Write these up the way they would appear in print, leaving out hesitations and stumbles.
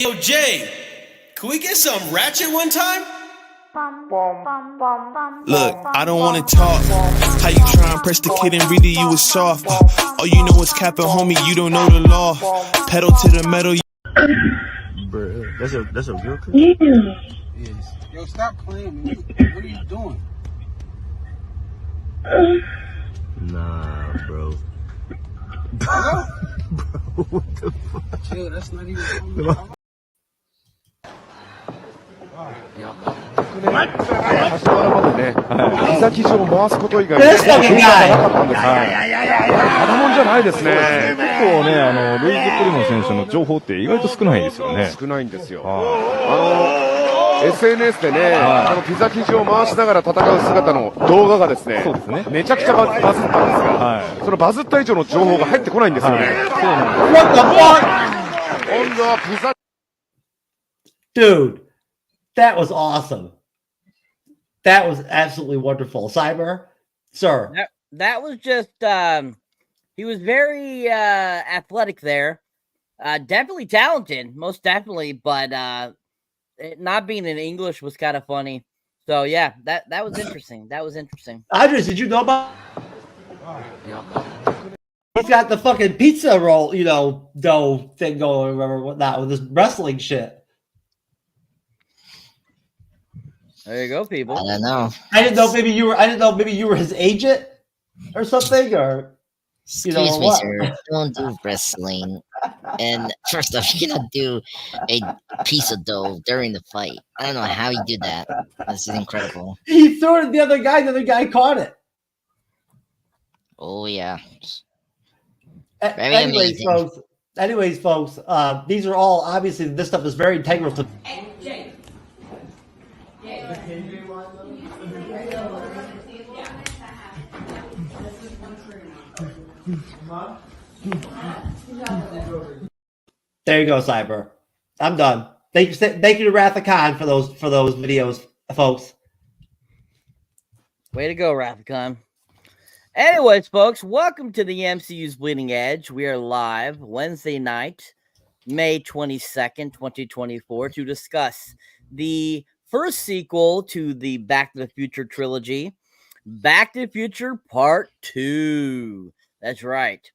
Yo, Jay, can we get some ratchet one time? Look, I don't wanna talk. How you try and press the kid and read it, you was soft. All you know is capping, homie, you don't know the law. Pedal to the metal. Bruh, that's a real clip? Yes. Yo, stop playing, man. What are you doing? Nah, bro. Hello? Bro, what the fuck? Chill, that's not even funny. 橋原までね、膝生地を回すこと以外にですか、経験がなかったんですが、たただもんじゃないですね。結構ね、ルイズ・プリモ選手の情報って意外と少ないですよね。少ないんですよ。SNS でね、このピザ生地を回しながら戦う姿の動画がですね、そうですね。めちゃくちゃバズったんですが、そのバズった以上の情報が入ってこないんですよね。そうなんです。 What the fuck? 今度はピザ Dude, that was awesome. That was absolutely wonderful. Cyber, sir. That was just he was very athletic there. Definitely talented, most definitely, but not being in English was kind of funny. So yeah, that was interesting. That was interesting. Andres, did you know about? He's got the fucking pizza roll, dough thing going or whatnot with this wrestling shit. There you go, people. I don't know. I didn't know maybe you were his agent or something, or Excuse me, what? sir. Don't do wrestling. And first off, you cannot do a piece of dough during the fight. I don't know how you do that. This is incredible. He threw it at the other guy caught it. Oh yeah. Anyways, folks, these are all obviously this stuff is very integral to. There you go, Cyber. I'm done. Thank you to Rathacon for those videos, folks. Way to go, Rathacon. Anyways, folks, welcome to the MCU's Bleeding Edge. We are live Wednesday night, May 22nd, 2024, to discuss the first sequel to the Back to the Future trilogy, Back to the Future Part 2. That's right.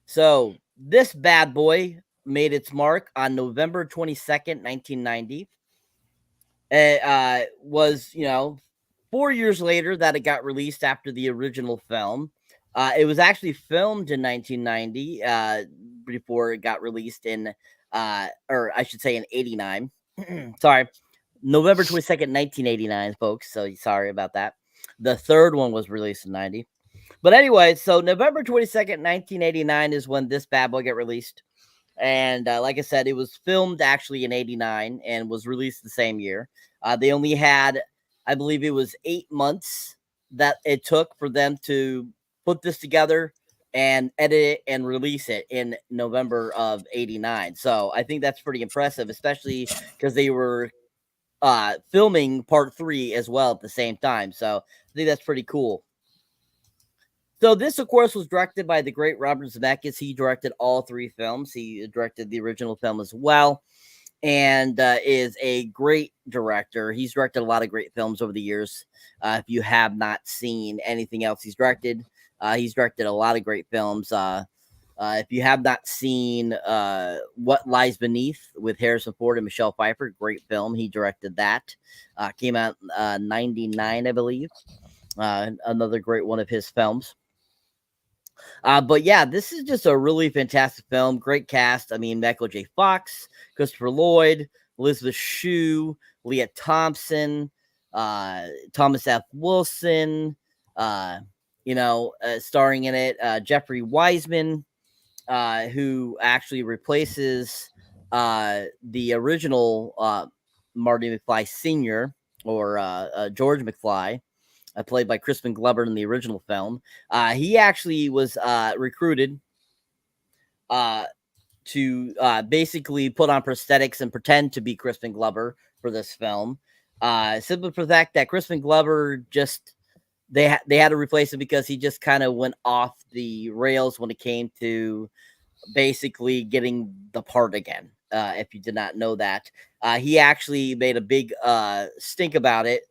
So, this bad boy made its mark on November 22nd, 1990. It was, 4 years later that it got released after the original film. It was actually filmed in 1990 before it got released in, or I should say in 89. Sorry, November 22nd, 1989, folks. So sorry about that. The third one was released in 90. But anyway, so November 22nd, 1989 is when this bad boy got released. And like I said, it was filmed actually in 89 and was released the same year. They only had, I believe it was 8 months that it took for them to put this together and edit it and release it in November of 89. So I think that's pretty impressive, especially because they were filming part 3 as well at the same time. So I think that's pretty cool. So this, of course, was directed by the great Robert Zemeckis. He directed all 3 films. He directed the original film as well, and is a great director. He's directed a lot of great films over the years. If you have not seen anything else he's directed a lot of great films. If you have not seen What Lies Beneath with Harrison Ford and Michelle Pfeiffer, great film. He directed that. Came out 99, I believe. Another great one of his films. But yeah, this is just a really fantastic film. Great cast. I mean, Michael J. Fox, Christopher Lloyd, Elizabeth Shue, Leah Thompson, Thomas F. Wilson, starring in it, Jeffrey Wiseman, who actually replaces the original Marty McFly Sr. or George McFly. Played by Crispin Glover in the original film. He actually was recruited to basically put on prosthetics and pretend to be Crispin Glover for this film. Simply for the fact that Crispin Glover they had to replace him because he just kind of went off the rails when it came to basically getting the part again. if you did not know that. He actually made a big stink about it.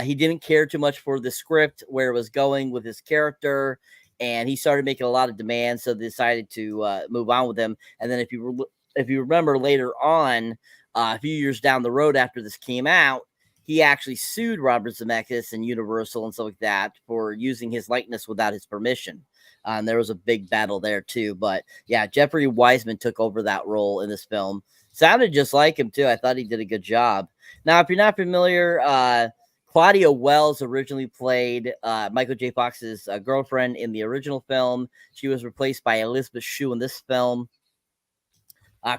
He didn't care too much for the script, where it was going with his character, and he started making a lot of demands, so they decided to move on with him. And then if you remember later on, a few years down the road after this came out, he actually sued Robert Zemeckis and Universal and stuff like that for using his likeness without his permission. And there was a big battle there too. But yeah, Jeffrey Wiseman took over that role in this film. Sounded just like him too. I thought he did a good job. Now, if you're not familiar, Claudia Wells originally played Michael J. Fox's girlfriend in the original film. She was replaced by Elizabeth Shue in this film.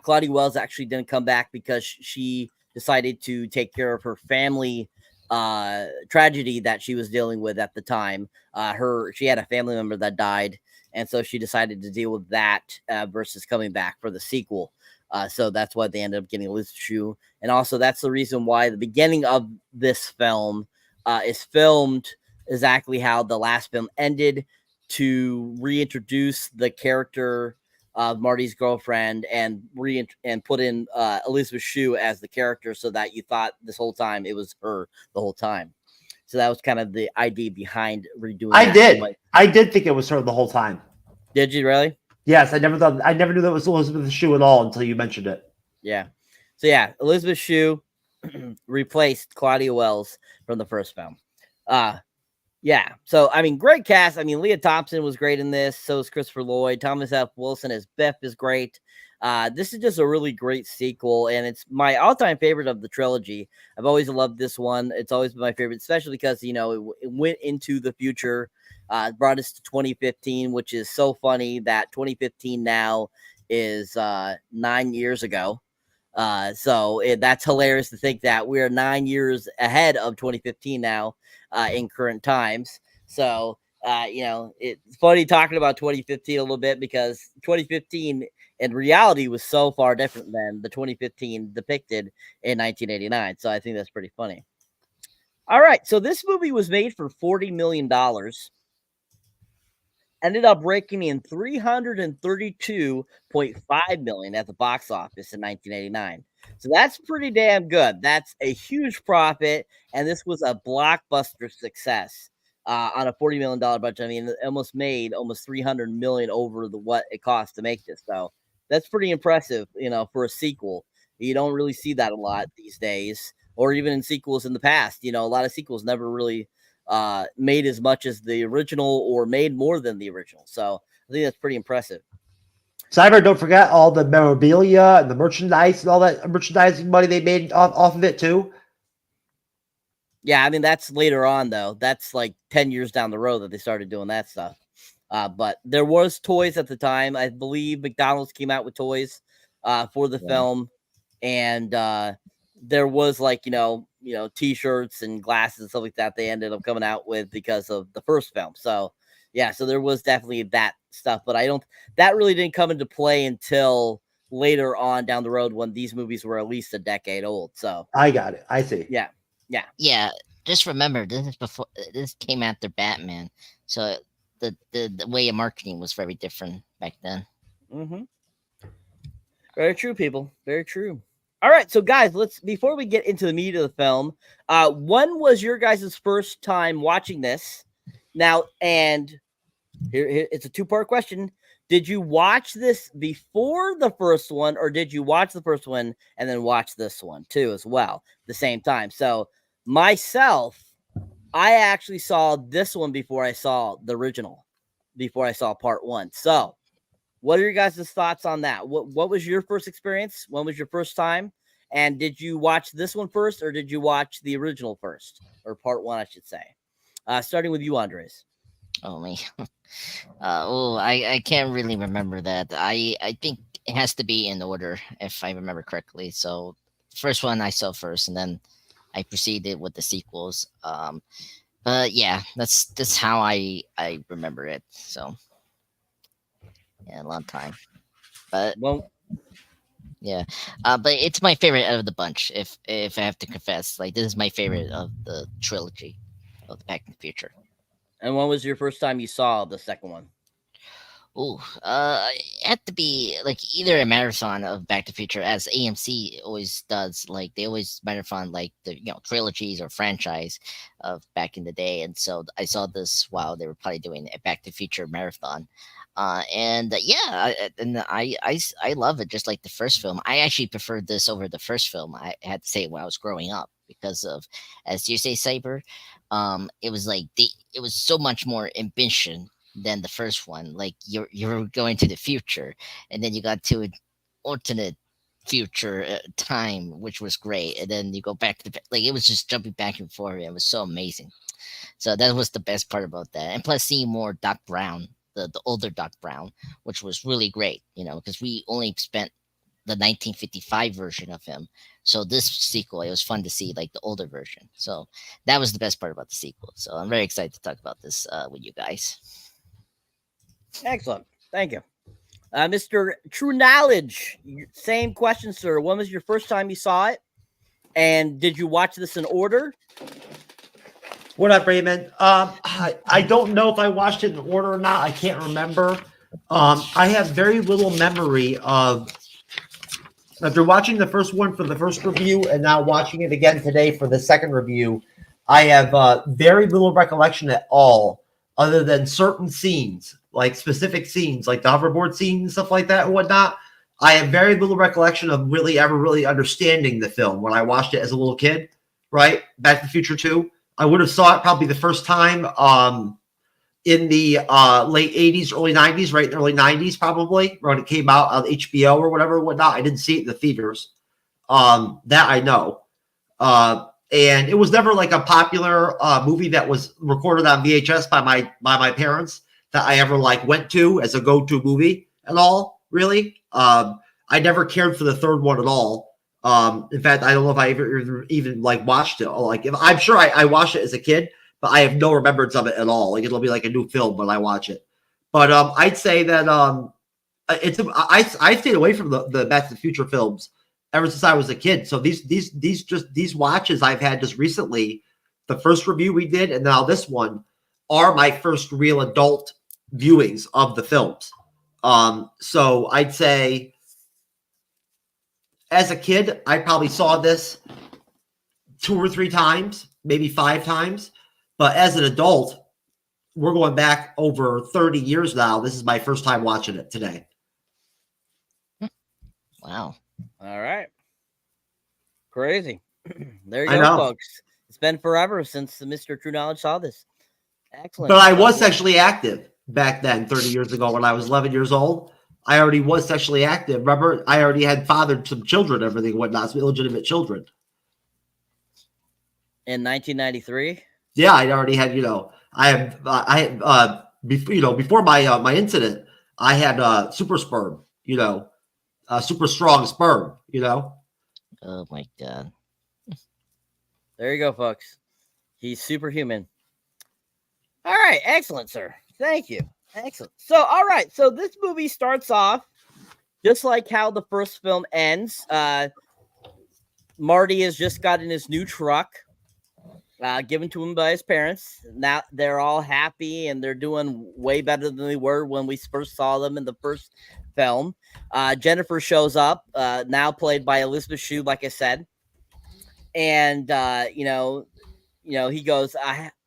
Claudia Wells actually didn't come back because she decided to take care of her family tragedy that she was dealing with at the time. She had a family member that died, and so she decided to deal with that versus coming back for the sequel. So that's why they ended up getting Elizabeth Shue. And also that's the reason why the beginning of this film is filmed exactly how the last film ended, to reintroduce the character of Marty's girlfriend and put in Elizabeth Shue as the character, so that you thought this whole time it was her the whole time. So that was kind of the idea behind redoing it. I did think it was her the whole time. Did you really? Yes, I never knew that was Elizabeth Shue at all until you mentioned it. Yeah. So yeah, Elizabeth Shue replaced Claudia Wells from the first film. Yeah. So I mean, great cast. I mean, Leah Thompson was great in this. So is Christopher Lloyd. Thomas F. Wilson as Biff is great. This is just a really great sequel, and it's my all-time favorite of the trilogy. I've always loved this one. It's always been my favorite, especially because it went into the future. Brought us to 2015, which is so funny that 2015 now is 9 years ago. So that's hilarious to think that we're 9 years ahead of 2015 now in current times. So, it's funny talking about 2015 a little bit, because 2015 in reality was so far different than the 2015 depicted in 1989. So I think that's pretty funny. All right. So this movie was made for $40 million. Ended up raking in $332.5 million at the box office in 1989. So that's pretty damn good. That's a huge profit, and this was a blockbuster success on a $40 million budget. I mean, it almost made almost $300 million over what it cost to make this. So that's pretty impressive, for a sequel. You don't really see that a lot these days, or even in sequels in the past. A lot of sequels never really made as much as the original, or made more than the original. So I think that's pretty impressive. Cyber, don't forget all the memorabilia and the merchandise and all that merchandising money they made off of it too. Yeah, I mean, that's later on, though. That's like 10 years down the road that they started doing that stuff. But there was toys at the time. I believe McDonald's came out with toys for the film. And there was T-shirts and glasses and stuff like that they ended up coming out with because of the first film. So yeah, so there was definitely that stuff, but that really didn't come into play until later on down the road, when these movies were at least a decade old. So I got it. I see. Yeah. Just remember, this came after Batman, so the way of marketing was very different back then. Mm-hmm. Very true, people. Very true. All right, so guys, before we get into the meat of the film, when was your guys' first time watching this? Now, and here it's a two-part question. Did you watch this before the first one, or did you watch the first one and then watch this one too as well at the same time? So myself, I actually saw this one before I saw the original, before I saw part one. So what are your guys' thoughts on that? What was your first experience? When was your first time? And did you watch this one first, or did you watch the original first, or part one, I should say? Starting with you, Andres. Oh, me. I can't really remember that. I think it has to be in order, if I remember correctly. So first one I saw first, and then I proceeded with the sequels. But yeah, that's how I remember it. So yeah, a long time. But yeah, but it's my favorite out of the bunch. If I have to confess, this is my favorite of the trilogy of the Back to the Future. And when was your first time you saw the second one? Ooh, it had to be like either a marathon of Back to the Future, as AMC always does. Like they always marathon like the trilogies or franchise of back in the day. And so I saw this while they were probably doing a Back to the Future marathon. I love it just like the first film. I actually preferred this over the first film. I had to say when I was growing up because of, as you say, Cyber. It was like it was so much more ambition than the first one. Like you're going to the future, and then you got to an alternate future time, which was great, and then you go back to like it was just jumping back and forth. It was so amazing. So that was the best part about that, and plus seeing more Doc Brown, the older Doc Brown, which was really great. Because we only spent the 1955 version of him. So this sequel, it was fun to see like the older version. So that was the best part about the sequel. So I'm very excited to talk about this with you guys. Excellent. Thank you. Mr. True Knowledge, same question, sir. When was your first time you saw it? And did you watch this in order? What up, Raymond? I don't know if I watched it in order or not. I can't remember. I have very little memory of, after watching the first one for the first review and now watching it again today for the second review, I have very little recollection at all, other than certain scenes, like specific scenes, like the hoverboard scene and stuff like that and whatnot. I have very little recollection of really ever really understanding the film when I watched it as a little kid, right? Back to the Future 2. I would have saw it probably the first time in the late 80s, early 90s, right? In the early 90s, probably, when it came out on HBO or whatever, whatnot. I didn't see it in the theaters. That I know. And it was never like a popular movie that was recorded on VHS by my parents that I ever like went to as a go-to movie at all, really. I never cared for the third one at all. In fact, I don't know if I ever even like watched it. Or, like, I'm sure I watched it as a kid, but I have no remembrance of it at all. Like it'll be like a new film when I watch it. But I'd say that I stayed away from the Back to the Future films ever since I was a kid. So these watches I've had just recently, the first review we did and now this one, are my first real adult viewings of the films. So I'd say as a kid, I probably saw this 2 or 3 times, maybe 5 times. But as an adult, we're going back over 30 years now. This is my first time watching it today. Wow. All right. Crazy. There you go, folks. It's been forever since Mr. True Knowledge saw this. Excellent. But I was sexually active back then, 30 years ago, when I was 11 years old. I already was sexually active. Remember, I already had fathered some children, everything, whatnot, some illegitimate children. In 1993? Yeah, I already had, before my incident, I had super sperm, super strong sperm, Oh my God. There you go, folks. He's superhuman. All right. Excellent, sir. Thank you. Excellent. So, all right. So this movie starts off just like how the first film ends. Marty has just gotten his new truck given to him by his parents. Now they're all happy and they're doing way better than they were when we first saw them in the first film. Jennifer shows up, now played by Elizabeth Shue, like I said. And, he goes,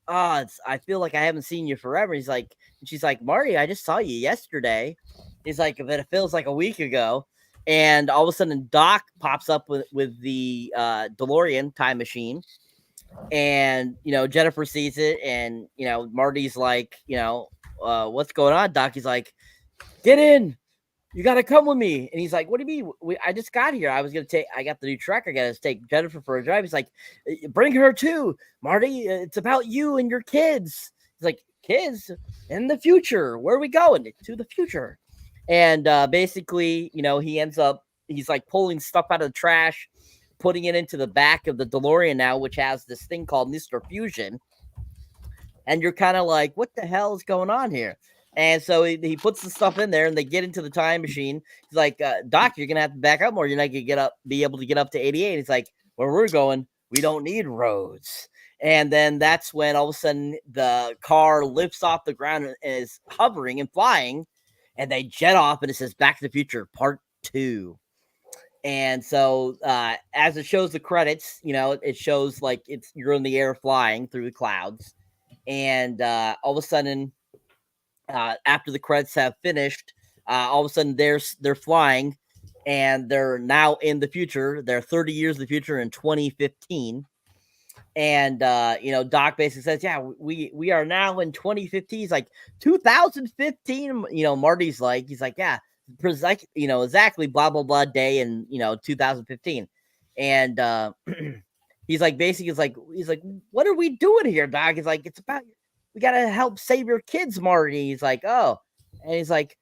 I feel like I haven't seen you forever. He's like, and she's like, Marty, I just saw you yesterday. He's like, but it feels like a week ago. And all of a sudden Doc pops up with the DeLorean time machine. And, Jennifer sees it and, Marty's like, what's going on, Doc? He's like, get in. You got to come with me. And he's like, what do you mean? I just got here. I got the new truck. I got to take Jennifer for a drive. He's like, bring her too, Marty. It's about you and your kids. He's like, kids in the future. Where are we going? To the future. And basically, he's like pulling stuff out of the trash, putting it into the back of the DeLorean now, which has this thing called Mr. Fusion. And you're kind of like, what the hell is going on here? And so he puts the stuff in there and they get into the time machine. He's like, Doc, you're going to have to back up more. You're not going to be able to get up to 88. He's like, where we're going, we don't need roads. And then that's when all of a sudden the car lifts off the ground and is hovering and flying. and they jet off, and it says Back to the Future Part 2. And so as it shows the credits, it shows like you're in the air flying through the clouds. And all of a sudden, after the credits have finished, all of a sudden they're flying, and they're now in the future. They're 30 years in the future in 2015. And Doc basically says, yeah, we are now in 2015. He's like, 2015. Marty's like, he's like, yeah, exactly blah blah blah day in 2015. And he's like, basically, he's like, what are we doing here, Doc? He's like, it's about, we gotta help save your kids, Marty. He's like, oh, and he's like,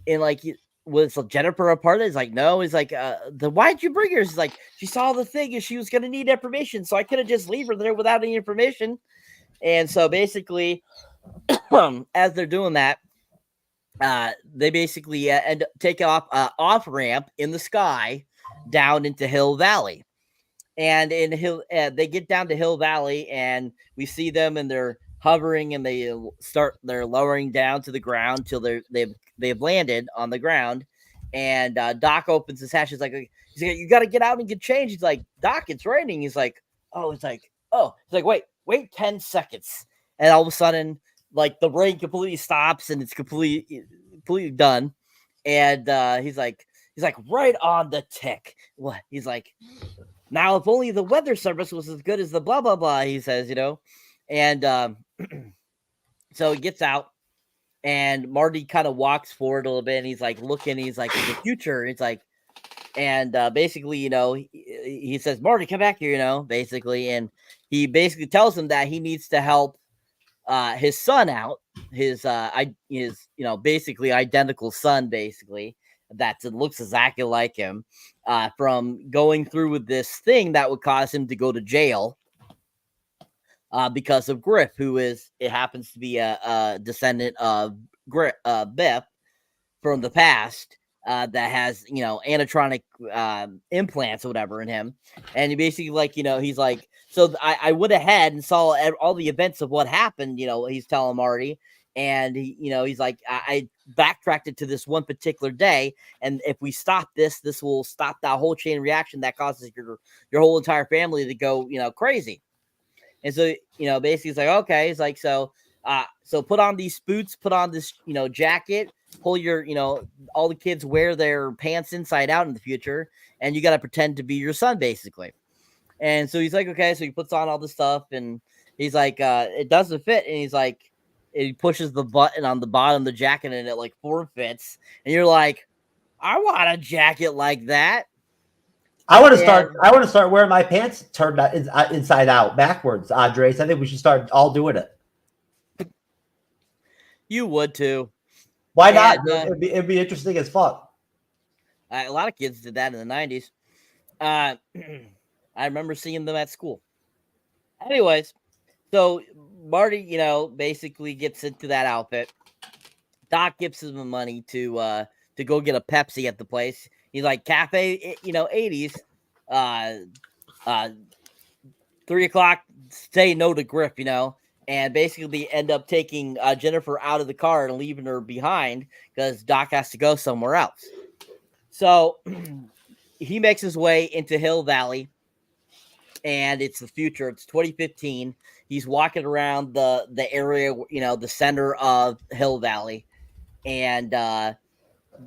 and like, was Jennifer a part of it? He's like, no. He's like, why'd you bring her? He's like, she saw the thing and she was gonna need information, so I could have just leave her there without any information. And so basically, as they're doing that, they basically take off ramp in the sky down into Hill Valley. And in Hill, they get down to Hill Valley, and we see them, and they're hovering, and they're lowering down to the ground till they've landed on the ground. And Doc opens his hatch. He's like, you got to get out and get changed. He's like, Doc, it's raining. He's like, wait 10 seconds. And all of a sudden, like, the rain completely stops, and it's completely done. And he's like, right on the tick. What? He's like, now if only the weather service was as good as the blah blah blah. He says, and so he gets out, and Marty kind of walks forward a little bit, and he's like looking. He's like, in the future. It's like, and basically, he says, Marty, come back here, basically, and he basically tells him that he needs to help his son out, his basically identical son, basically, that looks exactly like him, from going through with this thing that would cause him to go to jail, because of Griff, it happens to be a descendant of Biff from the past, that has, animatronic implants or whatever in him. And he basically, he's like, so I went ahead and saw all the events of what happened, he's telling Marty. And he's like, I backtracked it to this one particular day, and if we stop this will stop that whole chain reaction that causes your whole entire family to go, crazy. And so, basically, it's like, okay, it's like, so put on these boots, put on this, jacket, pull your, all the kids wear their pants inside out in the future, and you got to pretend to be your son, basically. And so he's like, okay, so he puts on all the stuff, and he's like, it doesn't fit, and he's like, he pushes the button on the bottom of the jacket, and it like form fits, and you're like, I want a jacket like that. I want to start wearing my pants turned inside out, backwards, Andres. I think we should start all doing it. You would too. Why not? It'd be interesting as fuck. A lot of kids did that in the 90s. I remember seeing them at school. Anyways, so Marty, basically gets into that outfit. Doc gives him the money to go get a Pepsi at the place. He's like, cafe, 80s, 3 o'clock, say no to Griff, and basically end up taking Jennifer out of the car and leaving her behind because Doc has to go somewhere else. So he makes his way into Hill Valley, and it's the future. It's 2015. He's walking around the area, the center of Hill Valley, and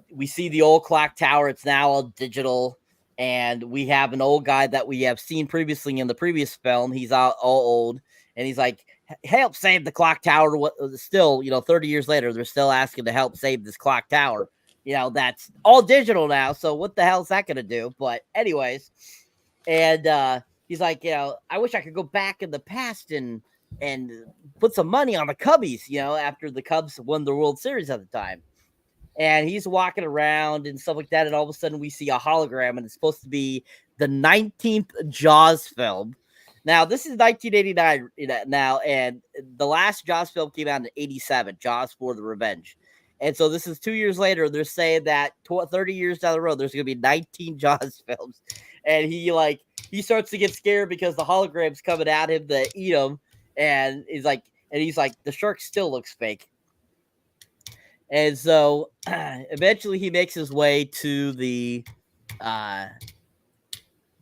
we see the old clock tower. It's now all digital, and we have an old guy that we have seen previously in the previous film. He's all old, and he's like, help save the clock tower. Still, 30 years later, they're still asking to help save this clock tower. That's all digital now, so what the hell is that going to do? But anyways, and he's like, I wish I could go back in the past and put some money on the Cubbies, after the Cubs won the World Series at the time. And he's walking around and stuff like that, and all of a sudden we see a hologram, and it's supposed to be the 19th Jaws film. Now, this is 1989 now, and the last Jaws film came out in 87, Jaws for the Revenge. And so this is 2 years later. They're saying that 30 years down the road, there's going to be 19 Jaws films. And he starts to get scared because the hologram's coming at him to eat him. And he's like, the shark still looks fake. And so eventually he makes his way to the Cafe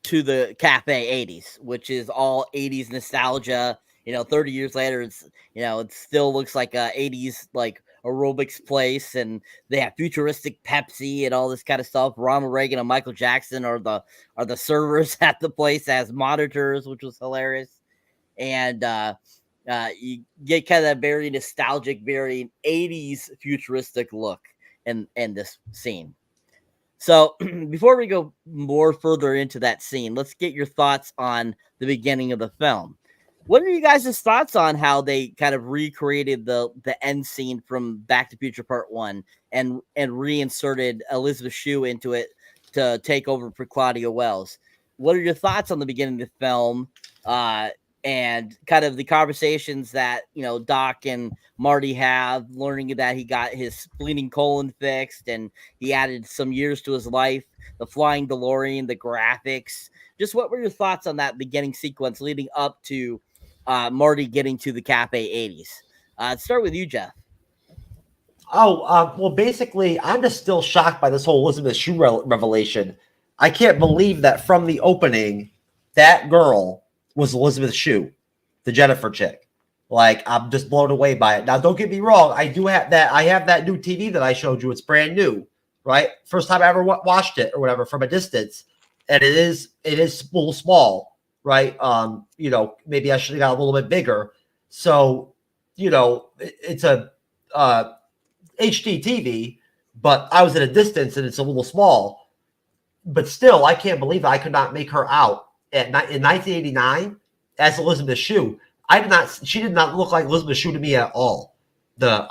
80s, which is all 80s nostalgia. 30 years later, it's it still looks like a 80s like aerobics place, and they have futuristic Pepsi and all this kind of stuff. Ronald Reagan and Michael Jackson are the servers at the place as monitors, which was hilarious. And you get kind of that very nostalgic, very 80s futuristic look in this scene. So before we go more further into that scene, let's get your thoughts on the beginning of the film. What are you guys' thoughts on how they kind of recreated the end scene from Back to the Future Part 1 and reinserted Elizabeth Shue into it to take over for Claudia Wells? What are your thoughts on the beginning of the film and kind of the conversations that, Doc and Marty have, learning that he got his bleeding colon fixed and he added some years to his life, the flying DeLorean, the graphics? Just what were your thoughts on that beginning sequence leading up to Marty getting to the Cafe 80s? Let's start with you, Jeff. Well, basically, I'm just still shocked by this whole Elizabeth Shue revelation. I can't believe that from the opening, that girl was Elizabeth Shue, the Jennifer chick. Like, I'm just blown away by it. Now, don't get me wrong. I have that new TV that I showed you. It's brand new, right? First time I ever watched it or whatever from a distance. And it is a little small, right? Maybe I should have got a little bit bigger. So, it's a HD TV, but I was at a distance and it's a little small. But still, I can't believe I could not make her out in 1989 as Elizabeth Shue. She did not look like Elizabeth Shue to me at all, the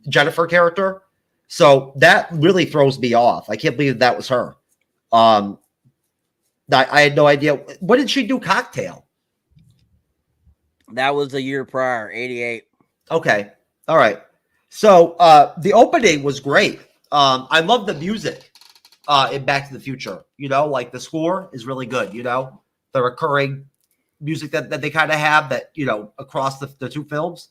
Jennifer character. So that really throws me off. I can't believe that was her. I had no idea. What did she do? Cocktail. That was a year prior, 88. Okay. All right. So the opening was great. I love the music in Back to the Future. Like the score is really good. The recurring music that they kind of have that, across the two films.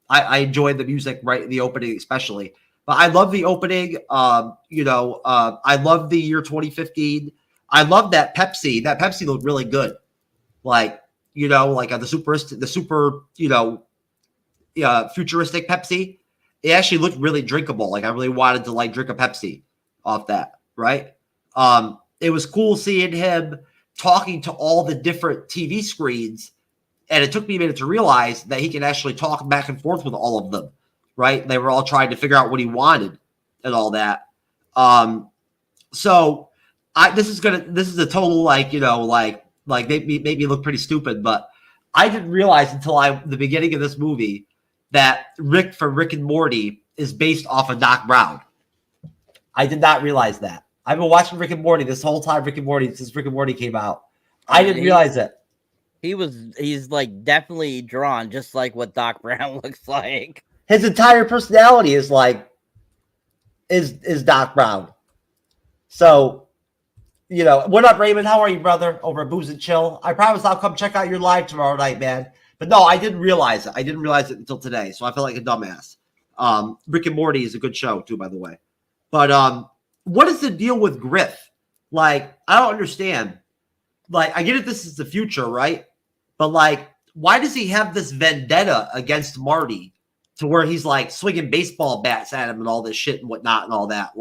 I enjoyed the music right in the opening especially. But I love the opening. I love the year 2015. I love that Pepsi. That Pepsi looked really good. Like, like the super, futuristic Pepsi. It actually looked really drinkable. Like I really wanted to drink a Pepsi off that, right? It was cool seeing him talking to all the different TV screens. And it took me a minute to realize that he can actually talk back and forth with all of them, right? They were all trying to figure out what he wanted and all that. So this is a total made me look pretty stupid, but I didn't realize until the beginning of this movie that Rick from Rick and Morty is based off of Doc Brown. I did not realize that. I've been watching Rick and Morty this whole time, since Rick and Morty came out. I didn't realize it. He's like definitely drawn just like what Doc Brown looks like. His entire personality is Doc Brown. So, what up, Raymond? How are you, brother? Over at Booze and Chill. I promise I'll come check out your live tomorrow night, man. But no, I didn't realize it. I didn't realize it until today. So I feel like a dumbass. Rick and Morty is a good show too, by the way. But what is the deal with Griff? I don't understand. I get it. This is the future, right? But why does he have this vendetta against Marty to where he's swinging baseball bats at him and all this shit and whatnot and all that?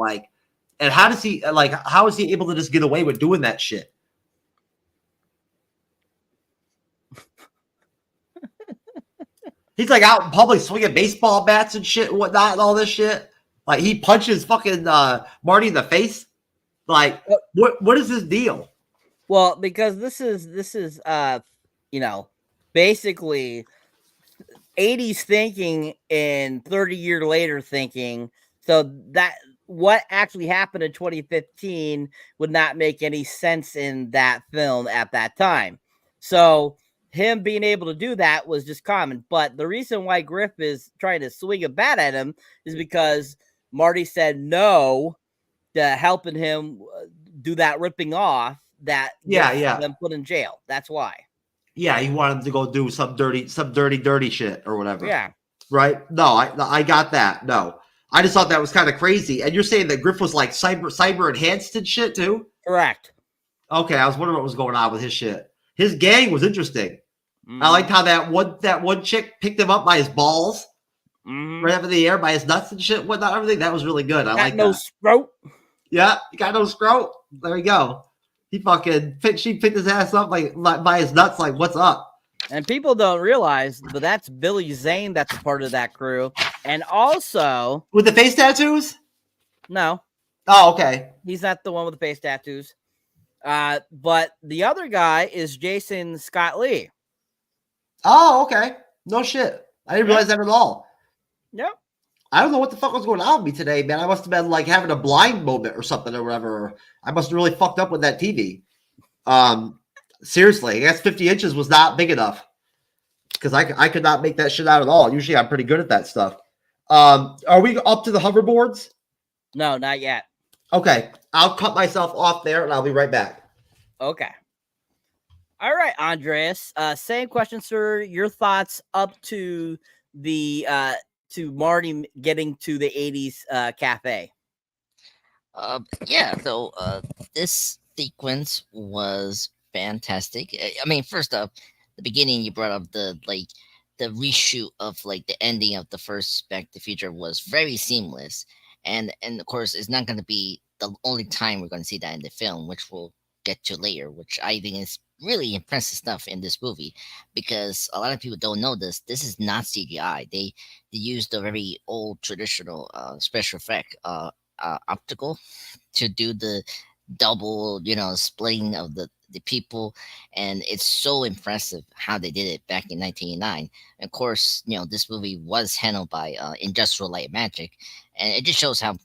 And how does he how is he able to just get away with doing that shit? He's out in public swinging baseball bats and shit and whatnot and all this shit. He punches fucking Marty in the face. What is this deal? Well, because this is basically 80s thinking and 30 year later thinking. So that what actually happened in 2015 would not make any sense in that film at that time. So him being able to do that was just common. But the reason why Griff is trying to swing a bat at him is because Marty said no to helping him do that ripping off that them put in jail. That's why. Yeah, he wanted him to go do some dirty shit or whatever. Yeah. Right? No, I got that. No. I just thought that was kind of crazy. And you're saying that Griff was like cyber enhanced and shit too? Correct. Okay, I was wondering what was going on with his shit. His gang was interesting. Mm-hmm. I liked how that one chick picked him up by his balls, right up in the air, by his nuts and shit, whatnot, everything. That was really good. I like no that. scrote. Yeah, you got no scrote. There we go. She picked his ass up like by his nuts. Like, what's up? And people don't realize, but that's Billy Zane. That's a part of that crew, and also With the face tattoos? no, Oh, okay. he's not the one with the face tattoos. But the other guy is Jason Scott Lee. Oh, okay. No shit. I didn't realize that at all. Yep. I don't know what the fuck was going on with me today, man. I must have been like having a blind moment or something or whatever. I must have really fucked up with that TV. Seriously, I guess 50 inches was not big enough because I could not make that shit out at all. Usually I'm pretty good at that stuff. Are we up to the hoverboards? No, not yet. Okay. I'll cut myself off there and I'll be right back. Okay. All right, Andreas. Same question, sir. Your thoughts up to the to Marty getting to the 80s cafe. Yeah, so this sequence was fantastic. I mean, first up, the beginning you brought up the reshoot of like the ending of the first Back to the Future was very seamless, and of course it's not going to be the only time we're going to see that in the film, which we'll get to later, which I think is really impressive stuff in this movie, because a lot of people don't know this. This is not CGI. They used the very old traditional special effect optical to do the double, splitting of the people, and it's so impressive how they did it back in 1989. And of course, this movie was handled by Industrial Light and Magic, and it just shows how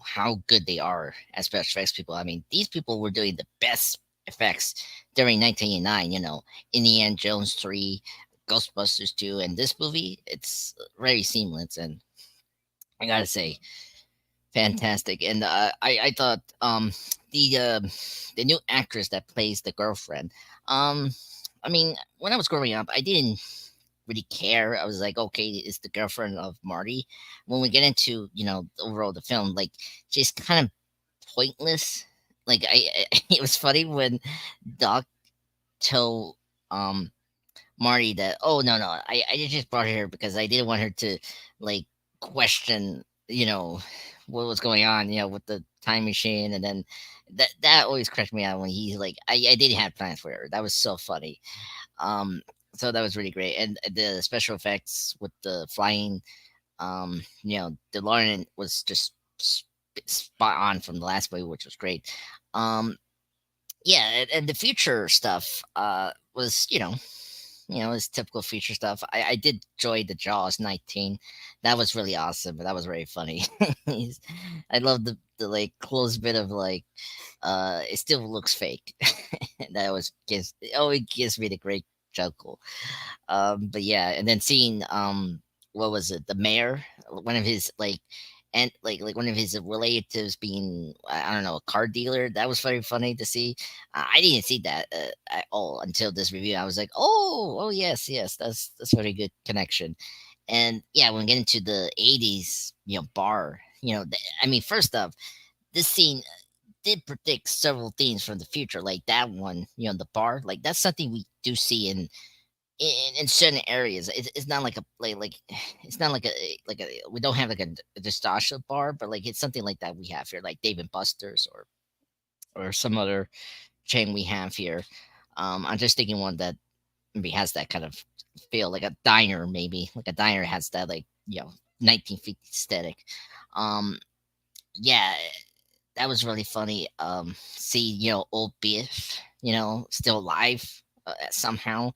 how good they are as special effects people. I mean, these people were doing the best effects during 1989. Indiana Jones 3, Ghostbusters 2, and this movie, it's very seamless, and I gotta say, fantastic. And I thought the new actress that plays the girlfriend, I mean, when I was growing up, I didn't really care. I was like, okay, it's the girlfriend of Marty. When we get into overall the film, like, she's kind of pointless. Like, it was funny when Doc told Marty that, oh no, I just brought her here because I didn't want her to like question what was going on with the time machine. And then that always cracked me out when he's like, I didn't have plans for her. That was so funny. So that was really great. And the special effects with the flying, DeLorean was just spot on from the last movie, which was great. Yeah, and the future stuff was it's typical future stuff. I did enjoy the Jaws 19. That was really awesome, but that was very funny. I love the like close bit of like it still looks fake. That always gives me the great chuckle. But yeah, and then seeing what was it, the mayor, one of his like, and like one of his relatives being, I don't know, a car dealer. That was very funny to see. I didn't see that at all until this review. I was like, oh yes, that's very good connection. And yeah, when we get into the 80s bar, I mean, first off, this scene did predict several things from the future, like that one, the bar, like that's something we do see in certain areas. It's not like it's not like a we don't have like a nostalgia bar, but like it's something like that we have here, like Dave and Buster's or some other chain we have here. I'm just thinking one that maybe has that kind of feel, like a diner, maybe like a diner has that 1950s aesthetic. Yeah, that was really funny. See old Biff still alive somehow,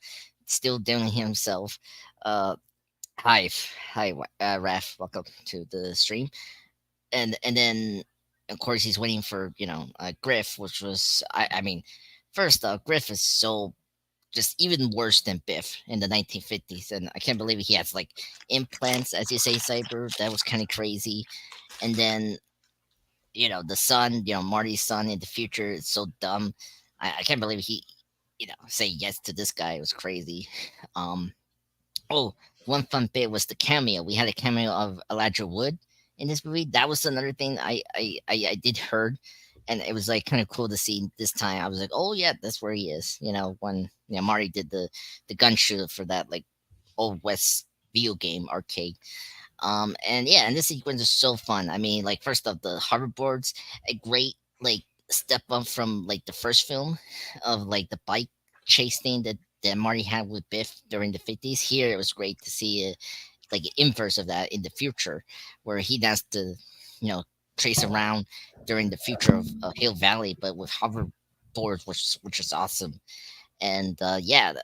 still doing himself. Hi, Raf, welcome to the stream. And then of course he's waiting for Griff, which was I mean, first Griff is so just even worse than Biff in the 1950s, and I can't believe he has like implants, as you say, Cyber. That was kind of crazy. And then the son, Marty's son in the future, is so dumb. I can't believe he say yes to this guy. It was crazy. Oh, one fun bit was the cameo. We had a cameo of Elijah Wood, in this movie. That was another thing I did heard, and it was like kind of cool to see this time. I was like, oh yeah, that's where he is. When Marty did the gun shoot for that like old West video game arcade. And yeah, and this sequence is so fun. I mean, like first off, the hoverboards, a great like step up from like the first film of like the bike chase thing that Marty had with Biff during the 50s. Here it was great to see like an inverse of that in the future, where he has to, trace around during the future of Hill Valley, but with hoverboards, which is awesome. And yeah,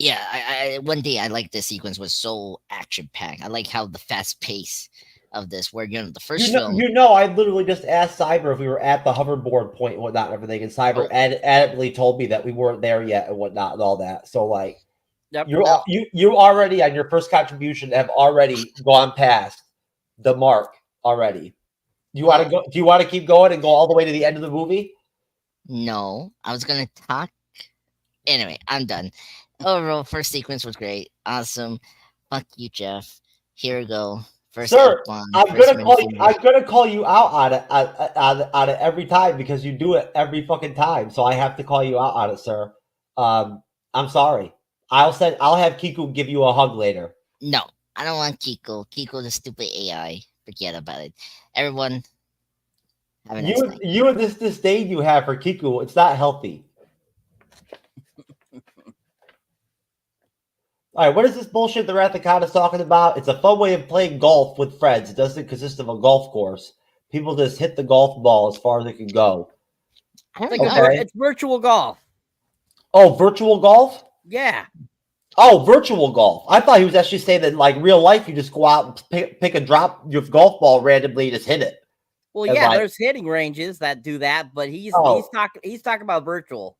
I one day I like this sequence was so action packed. I like how the fast pace of this, where the first film. I literally just asked Cyber if we were at the hoverboard point and whatnot and everything, and Cyber adamantly told me that we weren't there yet and whatnot and all that. So like, Yep. you already on your first contribution have already gone past the mark already. Do you want to go? Do you want to keep going and go all the way to the end of the movie? No, I was gonna talk. Anyway, I'm done. Overall, first sequence was great, awesome. Fuck you, Jeff. Here we go. First Sir, F1, I'm first gonna call you. minifigure. I'm gonna call you out on it every time because you do it every fucking time. So I have to call you out on it, sir. I'm sorry. I'll have Kiku give you a hug later. No, I don't want Kiko. Kiko's a stupid AI. Forget about it. Everyone, have a nice night. You and this disdain you have for Kiku, it's not healthy. All right, what is this bullshit the Rathacon is talking about? It's a fun way of playing golf with friends. It doesn't consist of a golf course. People just hit the golf ball as far as it can go. It's virtual golf. Oh, virtual golf? Yeah. Oh, virtual golf. I thought he was actually saying that, like, real life, you just go out and pick a drop your golf ball randomly and just hit it. Well, yeah, there's hitting ranges that do that, but he's talking about virtual.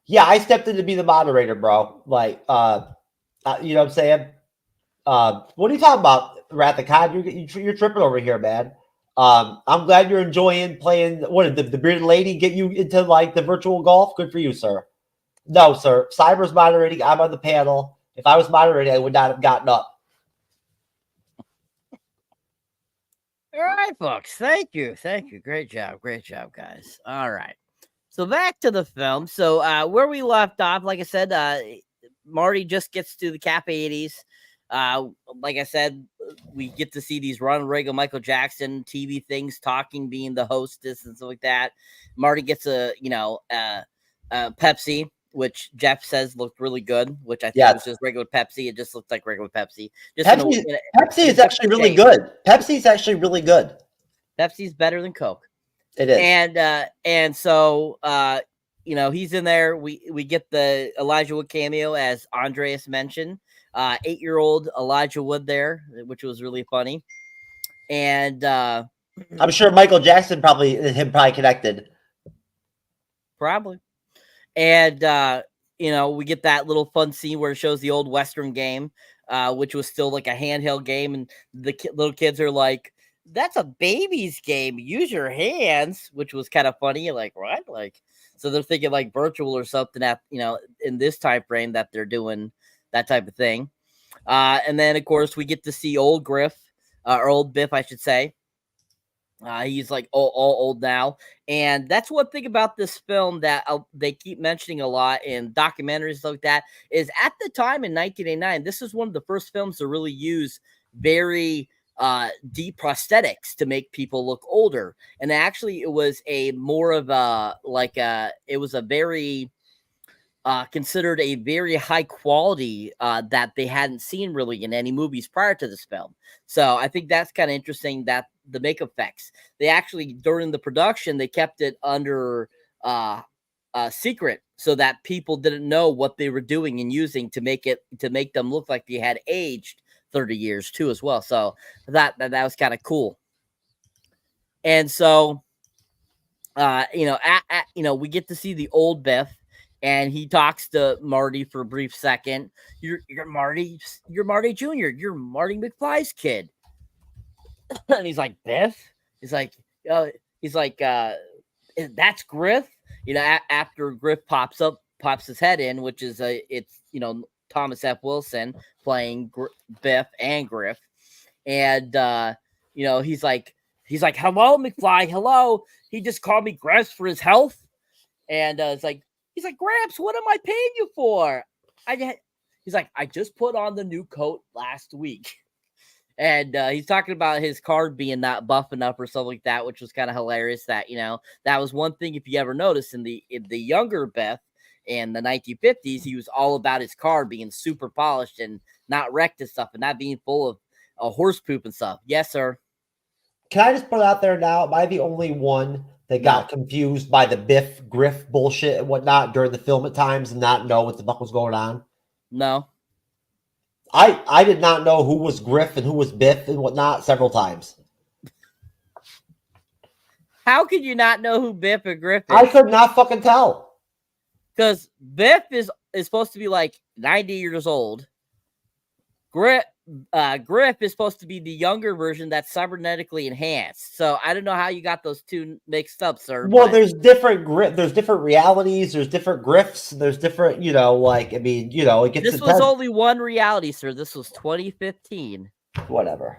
Yeah, I stepped in to be the moderator, bro. Like, you know what I'm saying? What are you talking about, Rathacon? You're tripping over here, man. I'm glad you're enjoying playing. What did the bearded lady get you into, like, the virtual golf? Good for you, sir. No, sir. Cyber's moderating. I'm on the panel. If I was moderating, I would not have gotten up. All right, folks. Thank you. Great job, guys. All right. So back to the film. So where we left off, like I said, Marty just gets to the Cap 80s. Like I said, we get to see these Ronald Reagan, Michael Jackson TV things, talking, being the hostess and stuff like that. Marty gets a Pepsi, which Jeff says looked really good, which I think was just regular Pepsi. It just looked like regular Pepsi. Pepsi is actually really good. Pepsi's actually really good. Pepsi's better than Coke. It is. And so he's in there. We get the Elijah Wood cameo, as Andreas mentioned. 8-year-old Elijah Wood there, which was really funny. And I'm sure Michael Jackson probably connected. Probably. And we get that little fun scene where it shows the old Western game, which was still like a handheld game, and the little kids are like, "That's a baby's game. Use your hands," which was kind of funny. Like, what? Like, so they're thinking like virtual or something that in this time frame that they're doing that type of thing. And then of course we get to see old Griff, or old Biff, I should say. He's like all old now. And that's one thing about this film that they keep mentioning a lot in documentaries like that, is at the time in 1989, this is one of the first films to really use very deep prosthetics to make people look older. And actually it was it was a very considered a very high quality that they hadn't seen really in any movies prior to this film. So I think that's kind of interesting, that the makeup effects, they actually, during the production, they kept it under secret so that people didn't know what they were doing and using to make them look like they had aged 30 years too as well. So that was kind of cool. And so we get to see the old Biff, and he talks to Marty for a brief second. You're Marty Jr. You're Marty McFly's kid. And he's like, Biff? He's like, that's Griff? After Griff pops his head in, which is Thomas F. Wilson playing Biff and Griff. and he's like, hello, McFly, hello. He just called me Gramps for his health, and he's like, Gramps, what am I paying you for? He's like, I just put on the new coat last week. And he's talking about his card being not buffing up or something like that, which was kind of hilarious. That that was one thing. If you ever noticed in the younger Beth in the 1950s, he was all about his car being super polished and not wrecked and stuff, and not being full of horse poop and stuff. Yes, sir. Can I just put it out there now? Am I the only one that got confused by the Biff Griff bullshit and whatnot during the film at times and not know what the fuck was going on? No. I did not know who was Griff and who was Biff and whatnot several times. How could you not know who Biff or Griff is? I could not fucking tell. Because Biff is supposed to be like 90 years old. Griff is supposed to be the younger version that's cybernetically enhanced. So I don't know how you got those two mixed up, sir. Well, there's different realities, there's different Griffs, there's different, it gets this was only one reality, sir. This was 2015. Whatever.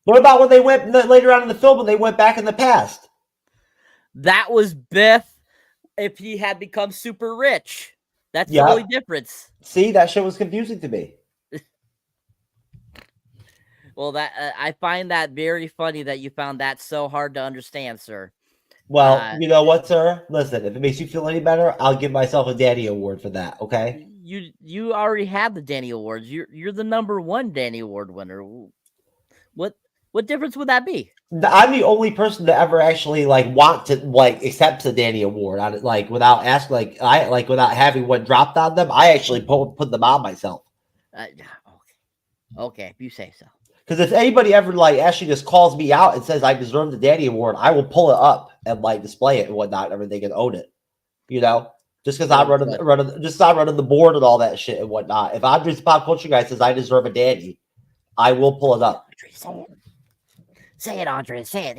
What about when they went later on in the film when they went back in the past? That was Biff if he had become super rich. That's the only difference. See, that shit was confusing to me. Well, that I find that very funny that you found that so hard to understand, sir. Well, you know what, sir? Listen, if it makes you feel any better, I'll give myself a Danny Award for that, okay? You already have the Danny Awards. You're the #1 Danny Award winner. What difference would that be? I'm the only person to ever actually want to accept the Danny Award on it, without asking, without having one dropped on them. I actually put them on myself. Okay, if you say so. Because if anybody ever actually just calls me out and says I deserve the Danny Award, I will pull it up and display it and whatnot, and everything, and own it. Just because I'm running the board and all that shit and whatnot. If Andre's Pop Culture Guy says I deserve a Danny, I will pull it up. Say it, Andre. Say it.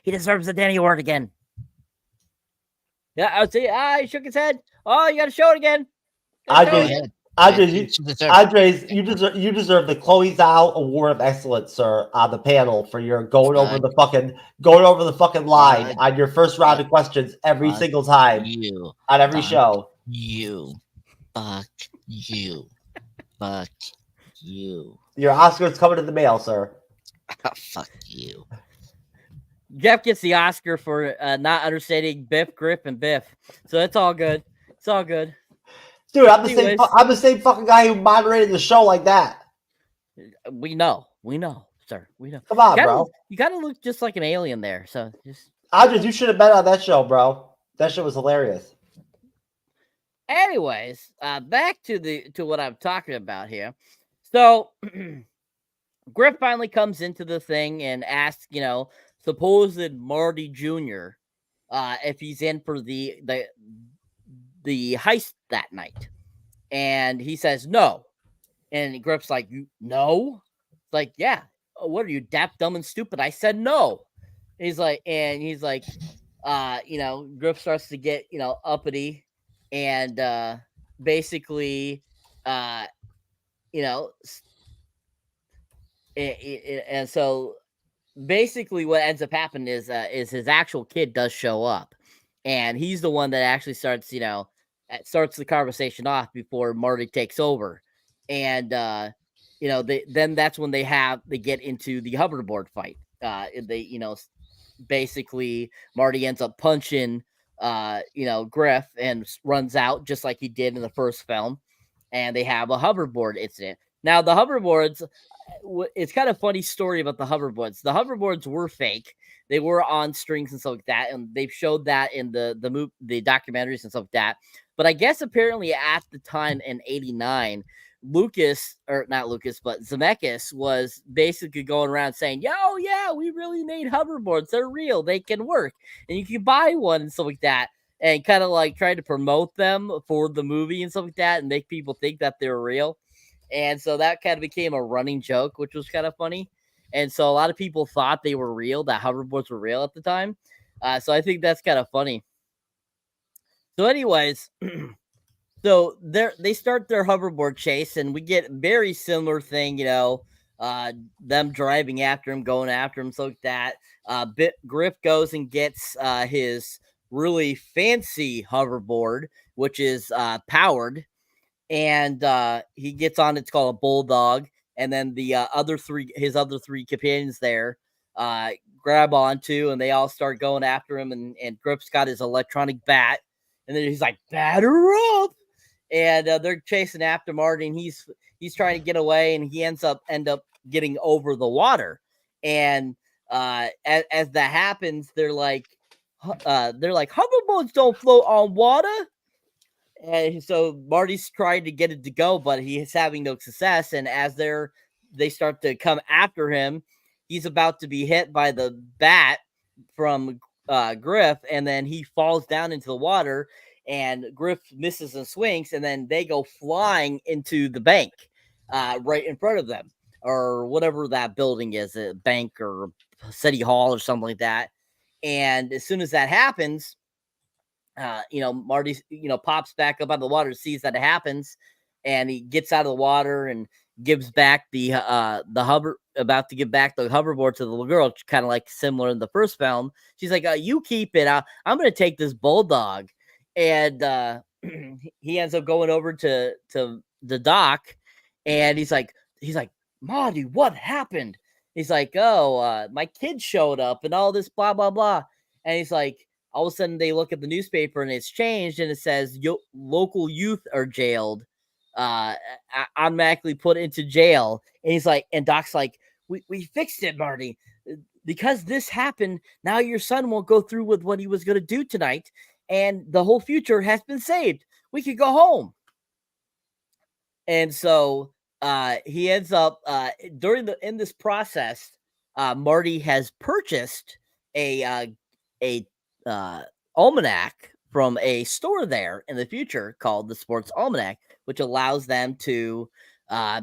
He deserves the Danny Award again. Yeah, I'll see. He shook his head. Oh, you got to show it again. Andres, you deserve the Chloe Zhao Award of Excellence, sir, on the panel for your going over the fucking line on your first round of questions every single time on every show. Fuck you. Your Oscar's coming in the mail, sir. Fuck you. Jeff gets the Oscar for not understanding Biff, Griff, and Biff. So it's all good. It's all good. Dude, I'm the same fucking guy who moderated the show like that. We know, sir. We know. Come on, bro. You gotta look just like an alien there. So just Andres, you should have been on that show, bro. That shit was hilarious. Anyways, back to what I'm talking about here. So Griff finally comes into the thing and asks, supposed Marty Jr. If he's in for the heist that night, and he says no, and Griff's like, no? It's like, yeah. What are you, deaf, dumb, and stupid? I said no. He's like, Griff starts to get uppity, and basically, and so basically what ends up happening is his actual kid does show up, and he's the one that actually starts the conversation off before Marty takes over. And then that's when they get into the hoverboard fight. Basically Marty ends up punching Griff and runs out just like he did in the first film, and they have a hoverboard incident. Now the hoverboards, it's kind of funny story about the hoverboards. The hoverboards were fake. They were on strings and stuff like that, and they've showed that in the documentaries and stuff like that. But I guess apparently at the time in '89, Zemeckis was basically going around saying, "Yo, yeah, we really made hoverboards. They're real. They can work, and you can buy one and stuff like that." And kind of trying to promote them for the movie and stuff like that, and make people think that they're real. And so that kind of became a running joke, which was kind of funny. And so a lot of people thought they were real, that hoverboards were real at the time. So I think that's kind of funny. So anyways, so they start their hoverboard chase, and we get very similar thing, them driving after him, going after him, so like that. Griff goes and gets his really fancy hoverboard, which is powered, and he gets on. It's called a Bulldog, and then the his other three companions there grab onto, and they all start going after him. And Griff's got his electronic bat, and then he's like, "Batter up!" And they're chasing after Marty, and he's trying to get away, and he end up getting over the water. And as that happens, they're like hoverboards don't float on water. And so Marty's trying to get it to go, but he's having no success. And as they start to come after him, he's about to be hit by the bat from Griff, and then he falls down into the water, and Griff misses and swings, and then they go flying into the bank right in front of them, or whatever that building is, a bank or city hall or something like that. And as soon as that happens, Marty, pops back up out of the water, sees that it happens, and he gets out of the water and gives back about to give back the hoverboard to the little girl, kind of like similar in the first film. She's like, "You keep it. I'm going to take this Bulldog." And he ends up going over to the dock, and he's like, "Marty, what happened?" He's like, "Oh, my kid showed up and all this blah, blah, blah." And he's like, all of a sudden they look at the newspaper and it's changed, and it says local youth are jailed, automatically put into jail. And he's like, and Doc's like, we fixed it, Marty. Because this happened, now your son won't go through with what he was going to do tonight, and the whole future has been saved. We could go home. And so he ends up in this process, Marty has purchased a almanac from a store there in the future called the Sports Almanac, which allows them to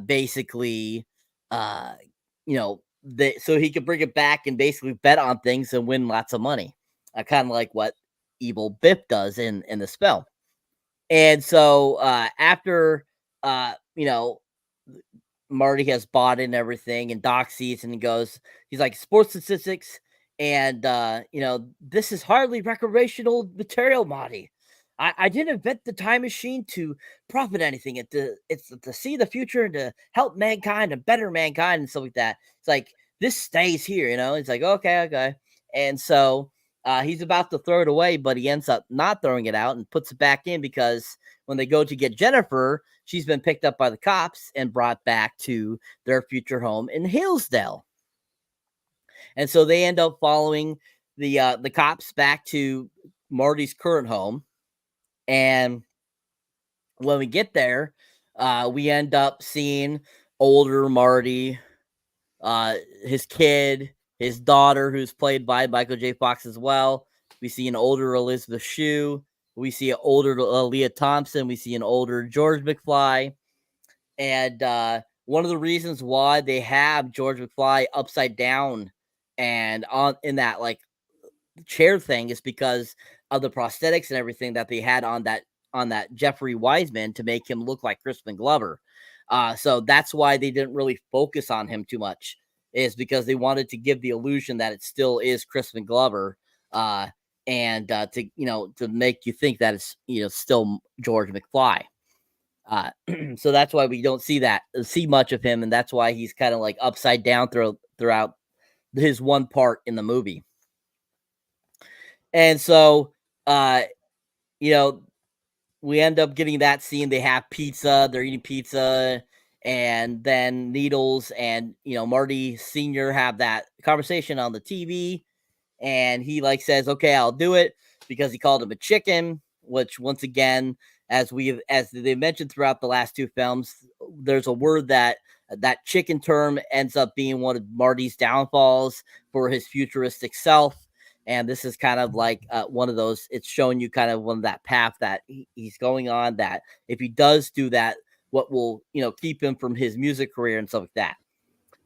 basically so he could bring it back and basically bet on things and win lots of money, kind of like what Evil Biff does in the spell. And so after Marty has bought it and everything, and Doc sees and he goes, he's like, "Sports statistics, and this is hardly recreational material, Marty. I didn't invent the time machine to profit anything. It's to see the future and to help mankind and better mankind and stuff like that." It's like, this stays here, It's like, okay. And so he's about to throw it away, but he ends up not throwing it out and puts it back in, because when they go to get Jennifer, she's been picked up by the cops and brought back to their future home in Hillsdale. And so they end up following the cops back to Marty's current home. And when we get there, we end up seeing older Marty, his kid, his daughter, who's played by Michael J. Fox as well. We see an older Elizabeth Shue. We see an older Leah Thompson. We see an older George McFly. And one of the reasons why they have George McFly upside down and in that like chair thing is because of the prosthetics and everything that they had on that Jeffrey Wiseman to make him look like Crispin Glover. So that's why they didn't really focus on him too much, is because they wanted to give the illusion that it still is Crispin Glover, and to make you think that it's still George McFly. So that's why we don't see much of him, and that's why he's kind of like upside down throughout his one part in the movie. And so we end up getting that scene. They have pizza, they're eating pizza, and then Needles and Marty Sr. have that conversation on the TV, and he says, "Okay, I'll do it," because he called him a chicken, which once again, as they mentioned throughout the last two films, there's a word that chicken term ends up being one of Marty's downfalls for his futuristic self. And this is kind of like one of those, it's showing you kind of one of that path that he's going on, that if he does do that, what will, keep him from his music career and stuff like that.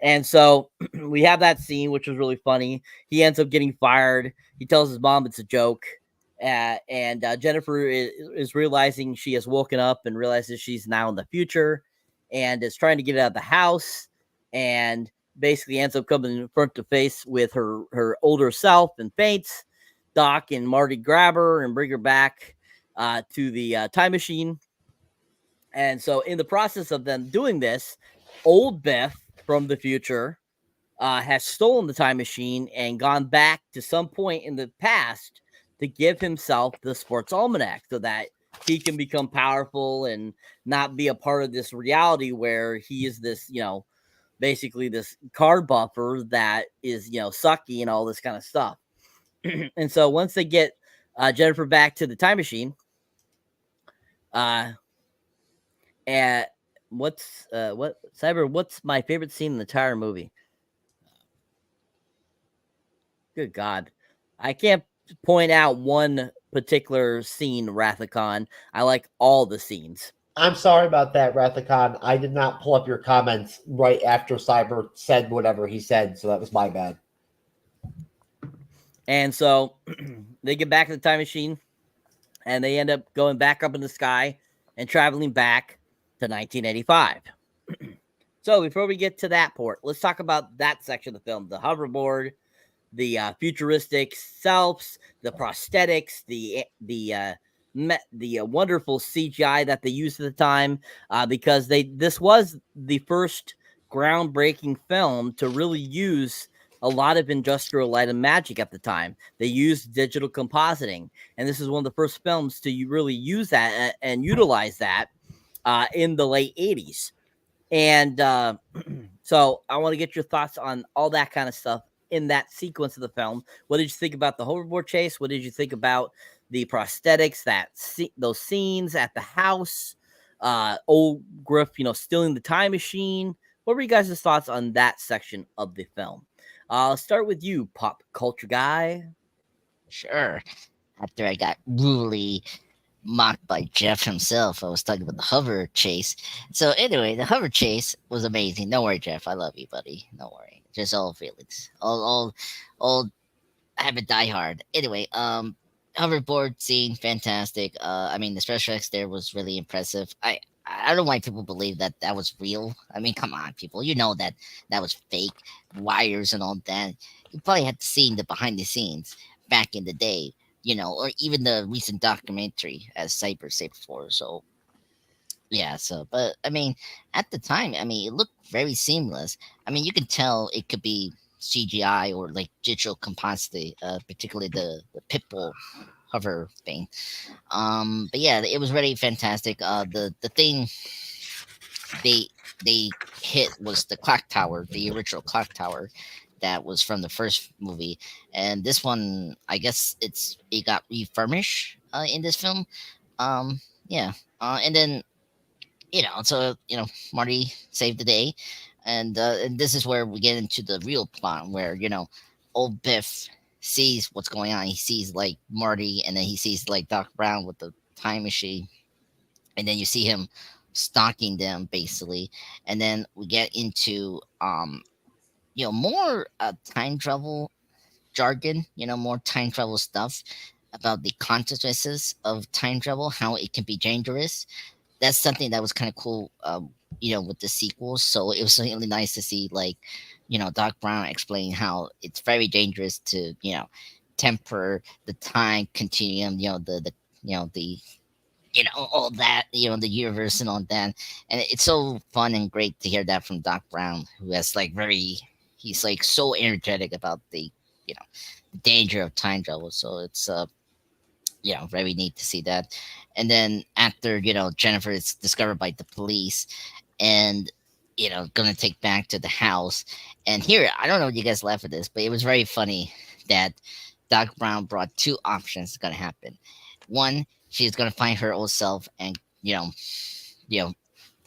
And so we have that scene, which was really funny. He ends up getting fired. He tells his mom it's a joke. And Jennifer is realizing she has woken up and realizes she's now in the future and is trying to get out of the house. and basically ends up coming front to face with her older self and faints. Doc and Marty grab her and bring her back to the time machine. And so in the process of them doing this, old Biff from the future has stolen the time machine and gone back to some point in the past to give himself the sports almanac so that he can become powerful and not be a part of this reality where he is this, basically this card buffer that is, sucky and all this kind of stuff. And so once they get Jennifer back to the time machine, and what's my favorite scene in the entire movie? Good God. I can't point out one particular scene, Rathacon. I like all the scenes. I'm sorry about that, Rathacon. I did not pull up your comments right after Cyber said whatever he said, so that was my bad. And so they get back to the time machine, and they end up going back up in the sky and traveling back to 1985. So before we get to that port, let's talk about that section of the film, the hoverboard, the futuristic selves, the prosthetics, the wonderful CGI that they used at the time, because this was the first groundbreaking film to really use a lot of industrial light and magic at the time. They used digital compositing, and this is one of the first films to really use that and utilize that in the late 80s. And so I want to get your thoughts on all that kind of stuff in that sequence of the film. What did you think about the hoverboard chase? What did you think about the prosthetics, those scenes at the house, old Griff, stealing the time machine? What were you guys' thoughts on that section of the film? I'll start with you, pop culture guy. Sure. After I got brutally mocked by Jeff himself, I was talking about the hover chase. So anyway, the hover chase was amazing. Don't worry, Jeff. I love you, buddy. Don't worry. Just all feelings. All have a die hard. Anyway, hoverboard scene, fantastic. I mean, the special effects there was really impressive. I don't know why people believe that was real. I mean, come on, people. You know that was fake wires and all that. You probably had seen the behind the scenes back in the day, or even the recent documentary, as Cyber said before. So, yeah. So, but I mean, at the time, I mean, it looked very seamless. I mean, you can tell it could be CGI or like digital composite, particularly the Pitbull hover thing. But yeah, it was really fantastic. The thing they hit was the clock tower, the original clock tower that was from the first movie, and this one, I guess it got refurbished in this film. Yeah, and then so Marty saved the day, and this is where we get into the real plot, where old Biff sees what's going on. He sees like Marty, and then he sees like Doc Brown with the time machine, and then you see him stalking them basically, and then we get into more time travel jargon, more time travel stuff about the consequences of time travel, how it can be dangerous. That's something that was kind of cool, with the sequels. So it was really nice to see, like, Doc Brown explaining how it's very dangerous to, temper the time continuum, all that, the universe and all that. And it's so fun and great to hear that from Doc Brown, who has he's like so energetic about the danger of time travel. So it's very neat to see that. And then after Jennifer is discovered by the police, and gonna take back to the house. And here, I don't know if you guys laugh at this, but it was very funny that Doc Brown brought two options gonna happen. One, she's gonna find her old self and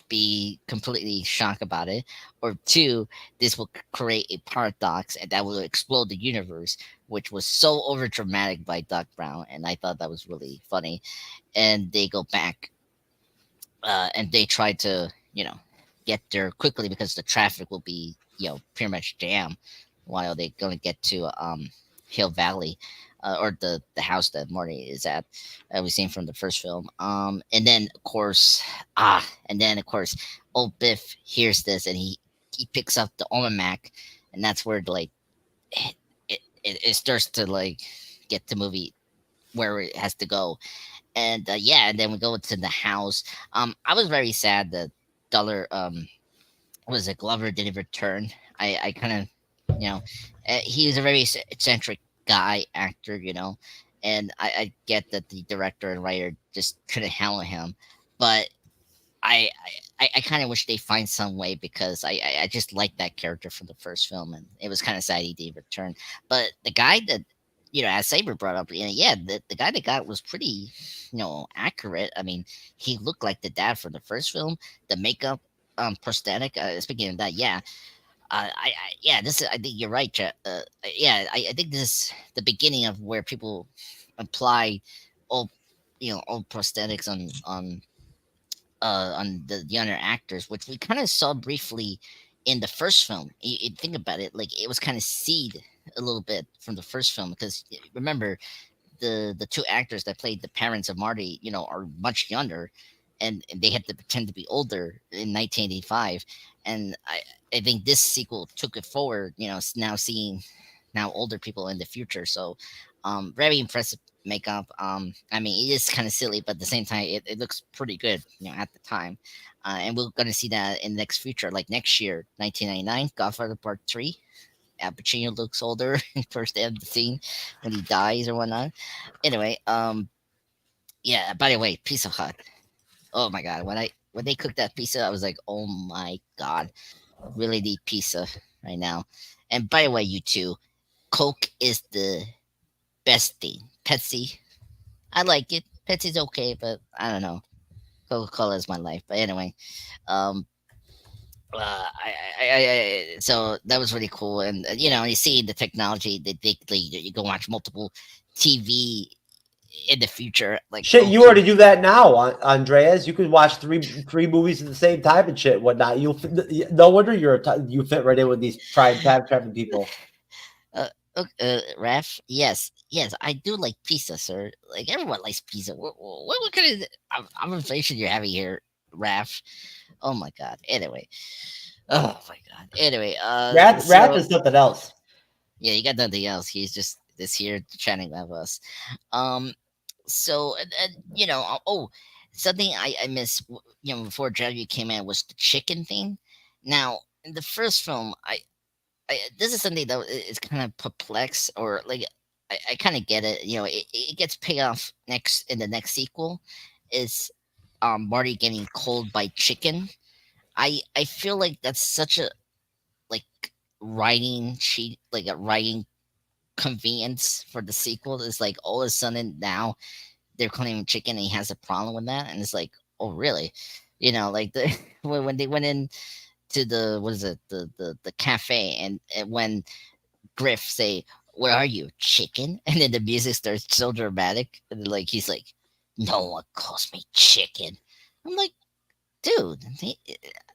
be completely shocked about it, or two, this will create a paradox and that will explode the universe, which was so over dramatic by Doc Brown, and I thought that was really funny. And they go back, and they try to get there quickly because the traffic will be pretty much jammed while they're going to get to Hill Valley, or the house that Marty is at, we've seen from the first film. And then of course old Biff hears this, and he he picks up the almanac, and that's where like it starts to like get the movie where it has to go. And yeah, and then we go to the house. I was very sad that Dollar was it Glover didn't return. I kind of, he was a very eccentric guy actor, and I get that the director and writer just couldn't handle him, but I I kind of wish they find some way, because I just liked that character from the first film, and it was kind of sad he didn't return. But the guy that, as Saber brought up, yeah, the guy that got was pretty, accurate. I mean, he looked like the dad from the first film. The makeup, prosthetic. Speaking of that, yeah, yeah, I think you're right, yeah, I think this is the beginning of where people apply old, old prosthetics on the younger actors, which we kind of saw briefly in the first film. You think about it, like it was kind of seed a little bit from the first film, because remember the two actors that played the parents of Marty, are much younger, and they had to pretend to be older in 1985. And I think this sequel took it forward, now seeing now older people in the future. So very impressive makeup. I mean, it is kind of silly, but at the same time, it looks pretty good, at the time. And we're going to see that in the next future, like next year, 1999, Godfather Part 3. Al Pacino looks older first day of the scene when he dies or whatnot. Anyway, yeah, by the way, Pizza Hut. Oh my god, when they cooked that pizza, I was like, oh my god, really need pizza right now. And by the way, you two, Coke is the best thing. Pepsi, I like it. Pepsi's okay, but I don't know. Coca-Cola is my life. But anyway, so that was really cool. And you see the technology that you can watch multiple TV in the future. Like, Shit, you already do that now, Andreas. You could watch three movies at the same time and shit, whatnot. No wonder you fit right in with these time traveling people. Raf, yes, I do like pizza, sir. Like everyone likes pizza. What kind of inflation you're having here, Raf? Oh my god. Anyway, oh my god. Anyway, Rat so, is something else. yeah, you got nothing else. He's just this here chatting with us. So and something I missed, before Jerry came in, was the chicken thing. Now in the first film, this is something that is kind of perplexed, or like I kind of get it. It gets paid off in the next sequel. Is Marty getting cold by chicken? I feel like that's such a like writing cheat, like a writing convenience for the sequel. Is like all of a sudden now they're calling him chicken, and he has a problem with that, and it's like, oh really? Like the when they went in to the what is it, the cafe, and when Griff say, "Where are you, chicken?" and then the music starts so dramatic, and like he's like, "No one calls me chicken." I'm like, dude,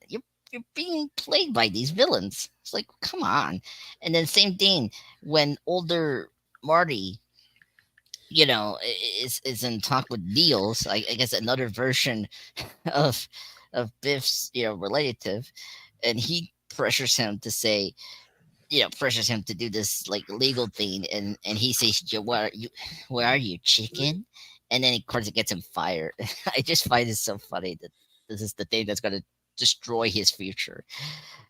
you're being played by these villains. It's like, come on. And then same thing when older Marty, is in talk with Niels. I guess another version of Biff's relative, and he pressures him to say, pressures him to do this like legal thing, and he says, where are you, chicken?" And then of course it gets him fired. I just find it so funny that this is the thing that's going to destroy his future.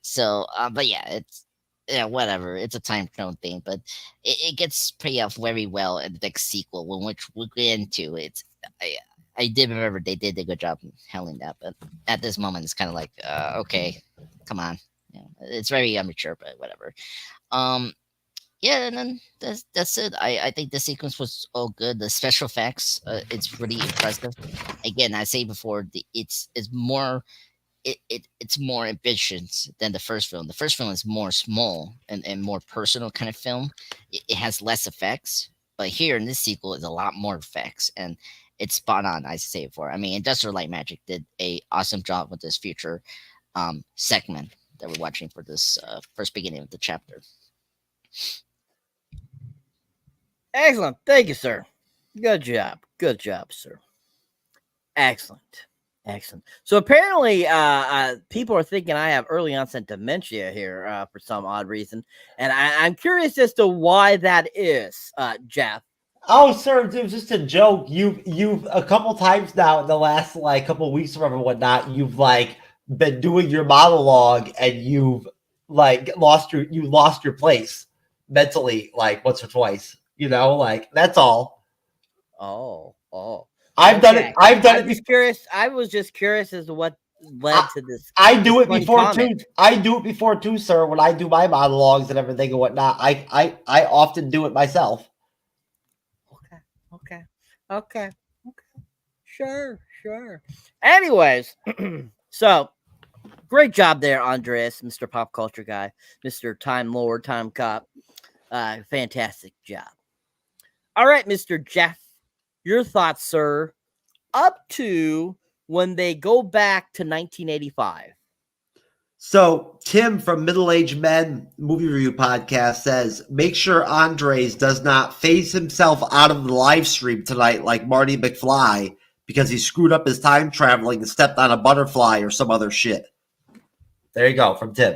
So but yeah, it's whatever, it's a time zone thing, but it gets paid off very well in the next sequel, which we'll get into. I did remember they did a good job in handling that, but at this moment it's kind of like, okay, come on. It's very immature, but whatever. Yeah, and then that's it. I think the sequence was all good. The special effects, it's really impressive. Again, I say before, it's more it's more ambitious than the first film. The first film is more small and more personal kind of film. It has less effects, but here in this sequel is a lot more effects, and it's spot on. I say before. I mean, Industrial Light Magic did a awesome job with this future segment that we're watching for this first beginning of the chapter. Excellent. Thank you, sir. Good job, sir. Excellent. Excellent. So apparently, people are thinking I have early onset dementia here for some odd reason, and I'm curious as to why that is, Jeff. Oh, sir, it was just a joke. You've a couple times now in the last like couple of weeks or whatnot. You've like been doing your monologue, and you've like lost your place mentally like once or twice. You know, like that's all. Oh. I've done it. I've done it. Just curious. I was just curious as to what led to this. I do it funny before comment. too. I do it before too, sir. When I do my monologues and everything and whatnot, I often do it myself. Okay. Sure. Anyways, so great job there, Andreas, Mr. Pop Culture Guy, Mr. Time Lord, Time Cop. Fantastic job. All right, Mr. Jeff, your thoughts, sir, up to when they go back to 1985. So Tim from Middle Aged Men Movie Review Podcast says, make sure Andres does not phase himself out of the live stream tonight like Marty McFly because he screwed up his time traveling and stepped on a butterfly or some other shit. There you go, from Tim.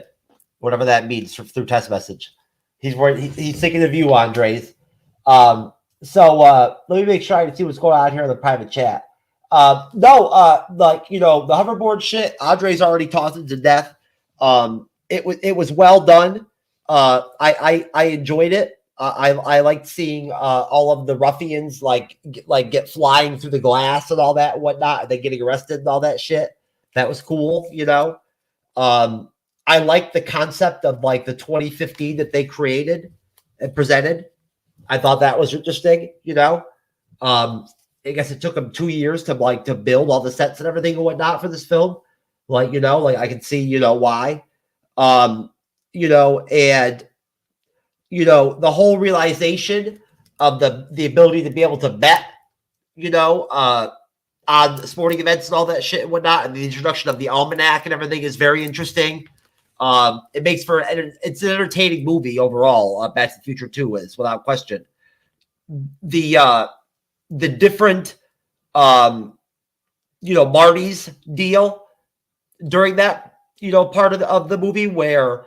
Whatever that means through text message. He's thinking of you, Andres. So let me make sure I can see what's going on here in the private chat. Like, the hoverboard shit, Andres already tossed it to death. It was well done. I enjoyed it. I liked seeing all of the ruffians like get flying through the glass and all that and whatnot, and then getting arrested and all that shit. That was cool, you know. I like the concept of like the 2015 that they created and presented. I thought that was interesting, you know. I guess it took them 2 years to build all the sets and everything and whatnot for this film. Like, you know, like I can see, you know, why. And the whole realization of the ability to be able to bet, you know, on sporting events and all that shit and whatnot, and the introduction of the almanac and everything is very interesting. It makes it's an entertaining movie overall. Back to the Future 2 is without question. The different Marty's deal during that part of the movie where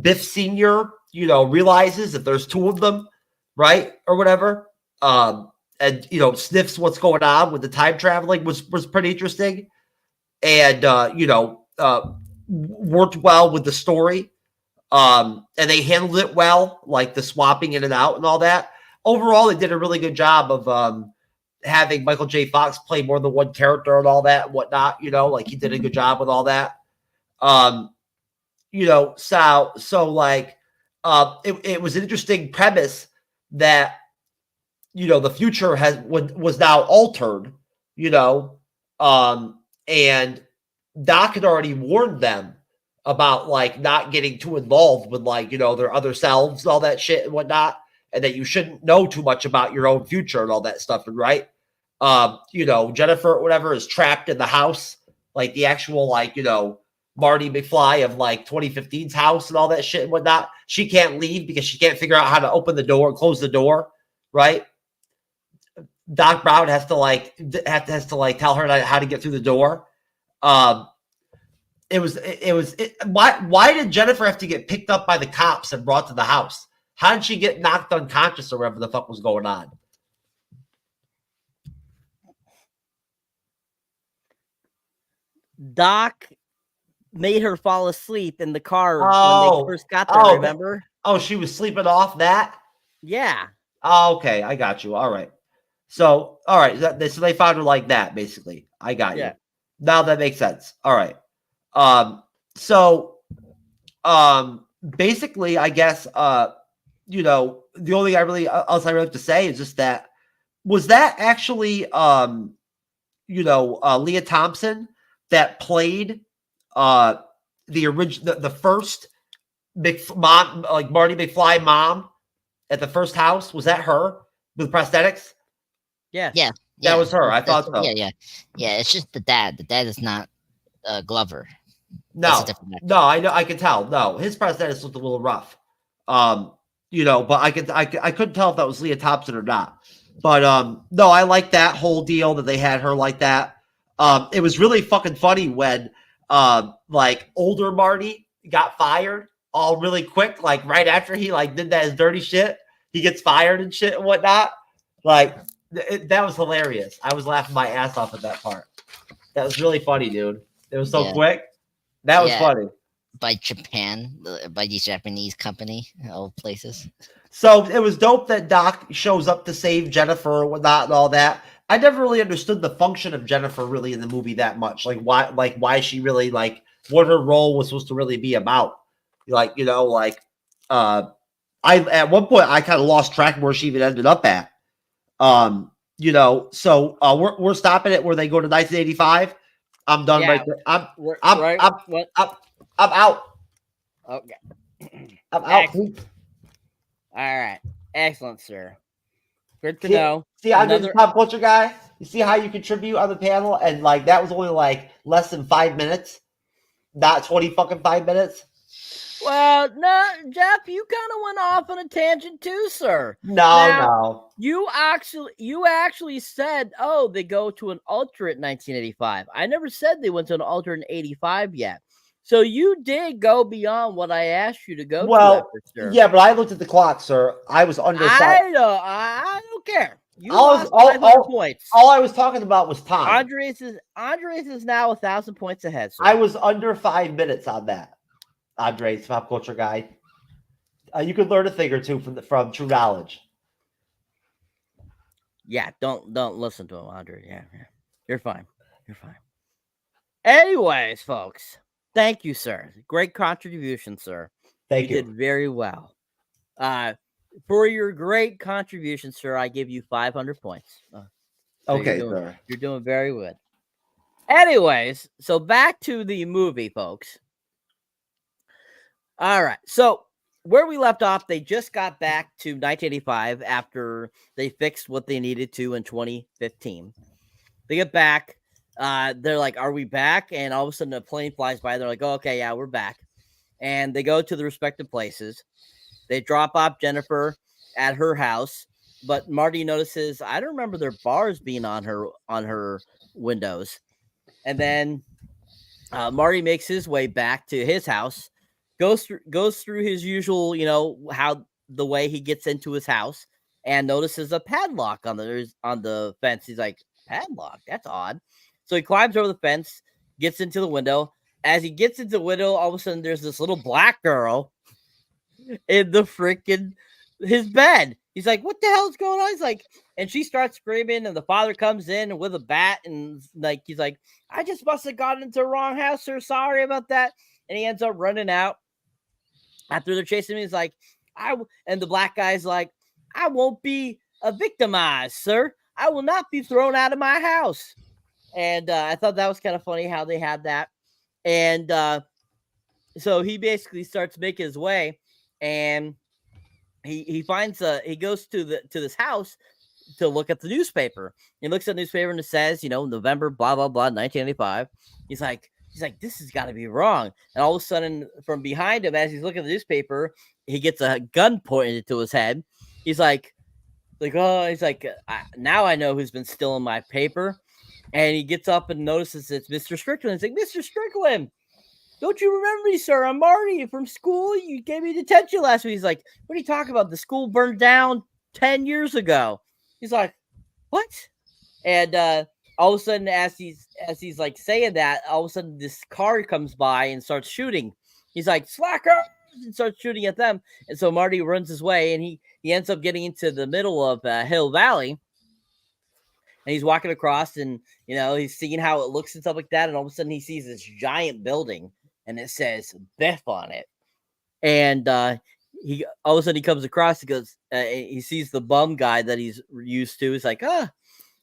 Biff Senior realizes that there's two of them, right, or whatever, and sniffs what's going on with the time traveling was pretty interesting, and worked well with the story, and they handled it well, like the swapping in and out and all that. Overall, they did a really good job of having Michael J. Fox play more than one character and all that and whatnot. Like he did a good job with all that. It was an interesting premise that the future was now altered. And Doc had already warned them about like not getting too involved with like their other selves and all that shit and whatnot, and that you shouldn't know too much about your own future and all that stuff. And right, Jennifer or whatever is trapped in the house, like the actual like Marty McFly of like 2015's house and all that shit and whatnot. She can't leave because she can't figure out how to open the door, close the door, right? Doc Brown has to tell her how to get through the door. Why did Jennifer have to get picked up by the cops and brought to the house? How did she get knocked unconscious or whatever the fuck was going on? Doc made her fall asleep in the car when they first got there, remember? She was sleeping off that? Yeah. Oh, okay, I got you. All right. So they found her like that, basically. I got you. Now that makes sense. All right. Basically, I guess, the only thing I really have to say is just that, was that actually, Leah Thompson that played, the original, the first mom, like Marty McFly mom at the first house? Was that her with prosthetics? Yeah. That was her. I thought so. Yeah. It's just the dad. The dad is not Glover. No, I know. I can tell. No, his prosthetics looked a little rough. But I couldn't tell if that was Leah Thompson or not. But no, I like that whole deal that they had her like that. It was really fucking funny when like older Marty got fired all really quick, like right after he like did that his dirty shit, he gets fired and shit and whatnot. Like that was hilarious. I was laughing my ass off at that part. That was really funny, dude. It was so quick. That was funny. By Japan, by the Japanese company, all places. So it was dope that Doc shows up to save Jennifer and whatnot and all that. I never really understood the function of Jennifer really in the movie that much. Like why she really like what her role was supposed to really be about. Like, you know, like I at one point I kind of lost track of where she even ended up at. You know, so we're stopping it where they go to 1985. I'm done right there. I'm out. Okay. I'm out. Excellent. All right. Excellent, sir. Good to know. See, I'm just a pop culture guy. You see how you contribute on the panel, and like that was only like less than 5 minutes, not 20 fucking 5 minutes. Well, no, Jeff, you kind of went off on a tangent too, sir. No. You actually said, oh, they go to an alternate 1985. I never said they went to an alternate 85 yet. So you did go beyond what I asked you to go to. After, sir. Yeah, but I looked at the clock, sir. I was under. I don't care. You lost 500 points. All I was talking about was time. Andres is now 1,000 points ahead, sir. I was under 5 minutes on that. Andres, pop culture guy. You could learn a thing or two from True Knowledge. Yeah, don't listen to him, Andre. Yeah. You're fine. Anyways, folks, thank you, sir. Great contribution, sir. Thank you. You did very well. For your great contribution, sir, I give you 500 points. Okay, sir. You're doing very good. Anyways, so back to the movie, folks. All right, so where we left off, they just got back to 1985 after they fixed what they needed to in 2015. They get back. They're like, are we back? And all of a sudden, a plane flies by. They're like, oh, okay, yeah, we're back. And they go to the respective places. They drop off Jennifer at her house. But Marty notices, I don't remember their bars being on her windows. And then Marty makes his way back to his house. Goes through his usual, you know, how the way he gets into his house, and notices a padlock on the fence. He's like, padlock? That's odd. So he climbs over the fence, gets into the window. As he gets into the window, all of a sudden there's this little black girl in the freaking his bed. He's like, what the hell's going on? He's like, and she starts screaming, and the father comes in with a bat, and like he's like, I just must have gotten into the wrong house, sir. Sorry about that. And he ends up running out. After they're chasing me, he's like, and the black guy's like, I won't be victimized, sir. I will not be thrown out of my house. And I thought that was kind of funny how they had that. And so he basically starts making his way, and he finds he goes to this house to look at the newspaper. He looks at the newspaper and it says, you know, November, blah, blah, blah, 1985. He's like, this has got to be wrong. And all of a sudden, from behind him, as he's looking at the newspaper, he gets a gun pointed to his head. He's like, now I know who's been stealing my paper. And he gets up and notices it's Mr. Strickland. He's like, Mr. Strickland, don't you remember me, sir? I'm Marty from school. You gave me detention last week. He's like, what are you talking about? The school burned down 10 years ago. He's like, what? And all of a sudden, as he's like saying that, all of a sudden this car comes by and starts shooting. He's like, slacker, and starts shooting at them. And so Marty runs his way, and he ends up getting into the middle of Hill Valley. And he's walking across, and you know he's seeing how it looks and stuff like that. And all of a sudden, he sees this giant building, and it says Biff on it. And he all of a sudden he comes across. He goes, he sees the bum guy that he's used to. He's like, ah.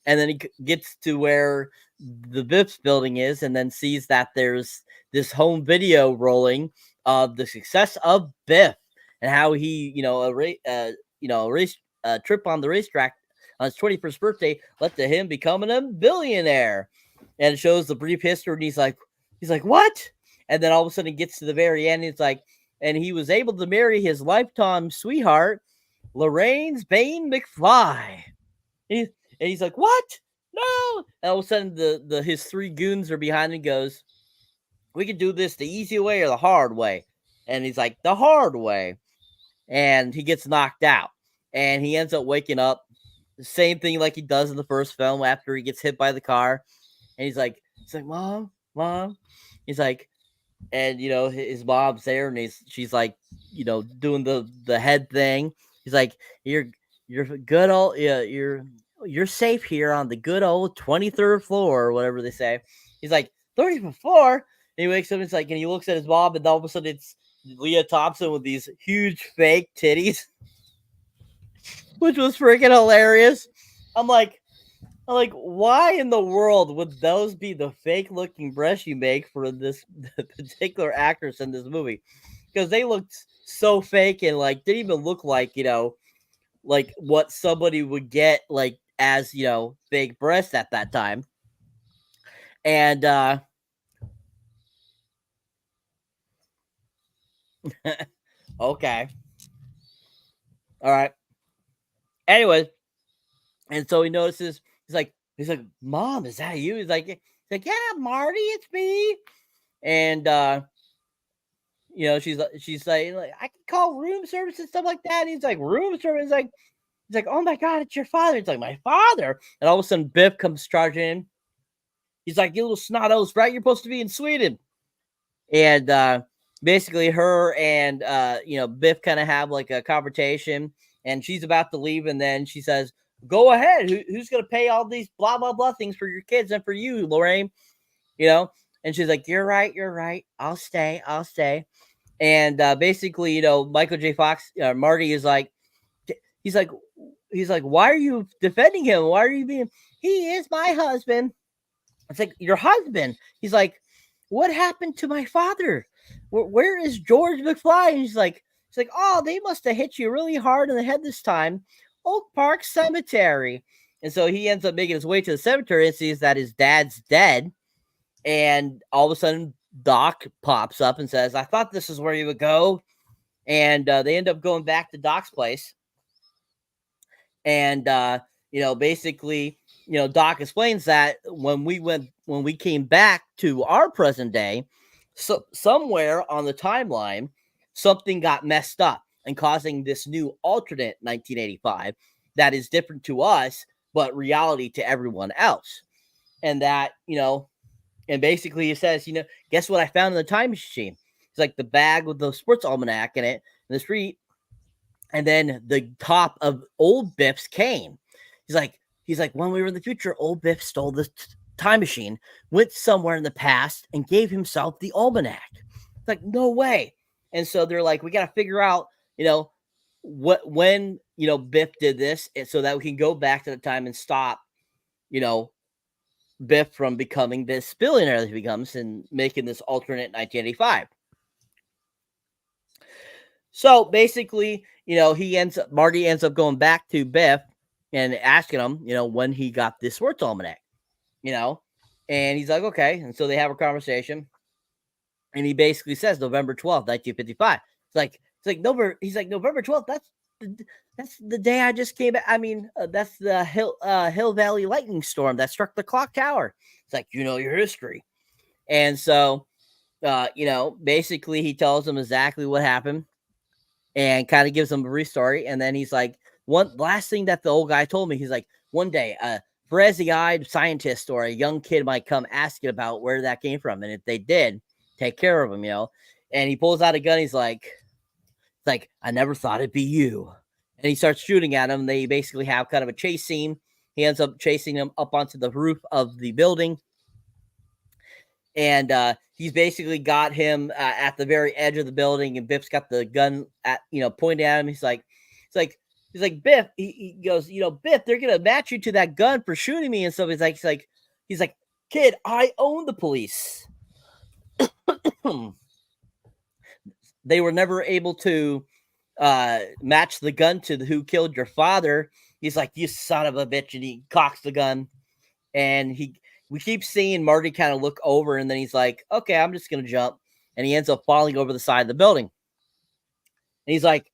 And then he gets to where the Biff's building is, and then sees that there's this home video rolling of the success of Biff and how he, a trip on the racetrack on his 21st birthday led to him becoming a billionaire. And it shows the brief history, and he's like, what? And then all of a sudden it gets to the very end. It's like, and he was able to marry his lifetime sweetheart, Lorraine's Bain McFly. And he's like, what? no. And all of a sudden, his three goons are behind him. Goes, we can do this the easy way or the hard way. And he's like, the hard way. And he gets knocked out. And he ends up waking up. The same thing like he does in the first film after he gets hit by the car. And he's like, Mom. He's like, and his mom's there, and she's like, doing the head thing. He's like, you're good old, yeah, you're safe here on the good old 23rd floor or whatever they say. He's like, 34th floor. And he wakes up and it's like, and he looks at his mom, and all of a sudden it's Leah Thompson with these huge fake titties, which was freaking hilarious. I'm like, why in the world would those be the fake looking breasts you make for this particular actress in this movie? Because they looked so fake and like didn't even look like, like what somebody would get like as, fake breasts at that time. And okay. All right. Anyways, and so he notices, he's like, Mom, is that you? He's like, yeah, Marty, it's me. And she's saying, like, I can call room service and stuff like that. And he's like, room service? He's like, oh my God, it's your father. It's like, my father. And all of a sudden, Biff comes charging in. He's like, you little snot-nosed, right? You're supposed to be in Sweden. And basically her and Biff kind of have like a confrontation, and she's about to leave, and then she says, go ahead. Who's going to pay all these blah, blah, blah things for your kids and for you, Lorraine? And she's like, you're right. I'll stay. And basically, Michael J. Fox, Marty is like, he's like, why are you defending him? Why are you being, he is my husband. It's like, your husband. He's like, what happened to my father? Where is George McFly? And he's like, oh, they must have hit you really hard in the head this time. Oak Park Cemetery. And so he ends up making his way to the cemetery and sees that his dad's dead. And all of a sudden, Doc pops up and says, I thought this is where you would go. And they end up going back to Doc's place. And, basically, Doc explains that when we came back to our present day, so somewhere on the timeline, something got messed up and causing this new alternate 1985 that is different to us, but reality to everyone else. And that, and basically it says, guess what I found in the time machine? It's like the bag with the sports almanac in it in the street. And then the top of old Biff's cane. He's like, when we were in the future, old Biff stole the time machine, went somewhere in the past, and gave himself the almanac. It's like, no way. And so they're like, we got to figure out, when Biff did this, and so that we can go back to the time and stop, Biff from becoming this billionaire that he becomes and making this alternate 1985. So basically, Marty ends up going back to Biff and asking him, when he got this sports almanac, and he's like, okay. And so they have a conversation, and he basically says November 12th, 1955. He's like November 12th. That's the day I just came back. I mean, that's the Hill Valley lightning storm that struck the clock tower. It's like, your history. And so, basically he tells him exactly what happened and kind of gives him a brief story. And then he's like, one last thing that the old guy told me, he's like, one day a frizzy-eyed scientist or a young kid might come asking about where that came from. And if they did, take care of him, And he pulls out a gun. He's like, I never thought it'd be you. And he starts shooting at him. They basically have kind of a chase scene. He ends up chasing him up onto the roof of the building. And he's basically got him at the very edge of the building. And Biff's got the gun at, pointing at him. He's like, Biff, he goes, Biff, they're going to match you to that gun for shooting me and stuff. He's like, kid, I own the police. They were never able to match the gun to who killed your father. He's like, you son of a bitch. And he cocks the gun. And we keep seeing Marty kind of look over. And then he's like, okay, I'm just going to jump. And he ends up falling over the side of the building. And he's like,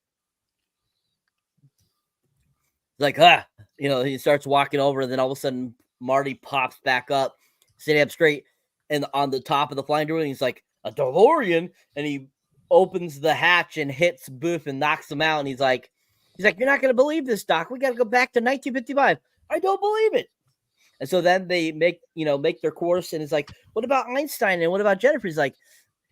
he starts walking over. And then all of a sudden, Marty pops back up, sitting up straight, and on the top of the flying DeLorean, he's like, a DeLorean, and he opens the hatch and hits Booth and knocks him out, and he's like, you're not gonna believe this, Doc. We gotta go back to 1955. I don't believe it. And so then they make their course, and it's like, what about Einstein and what about Jennifer? He's like,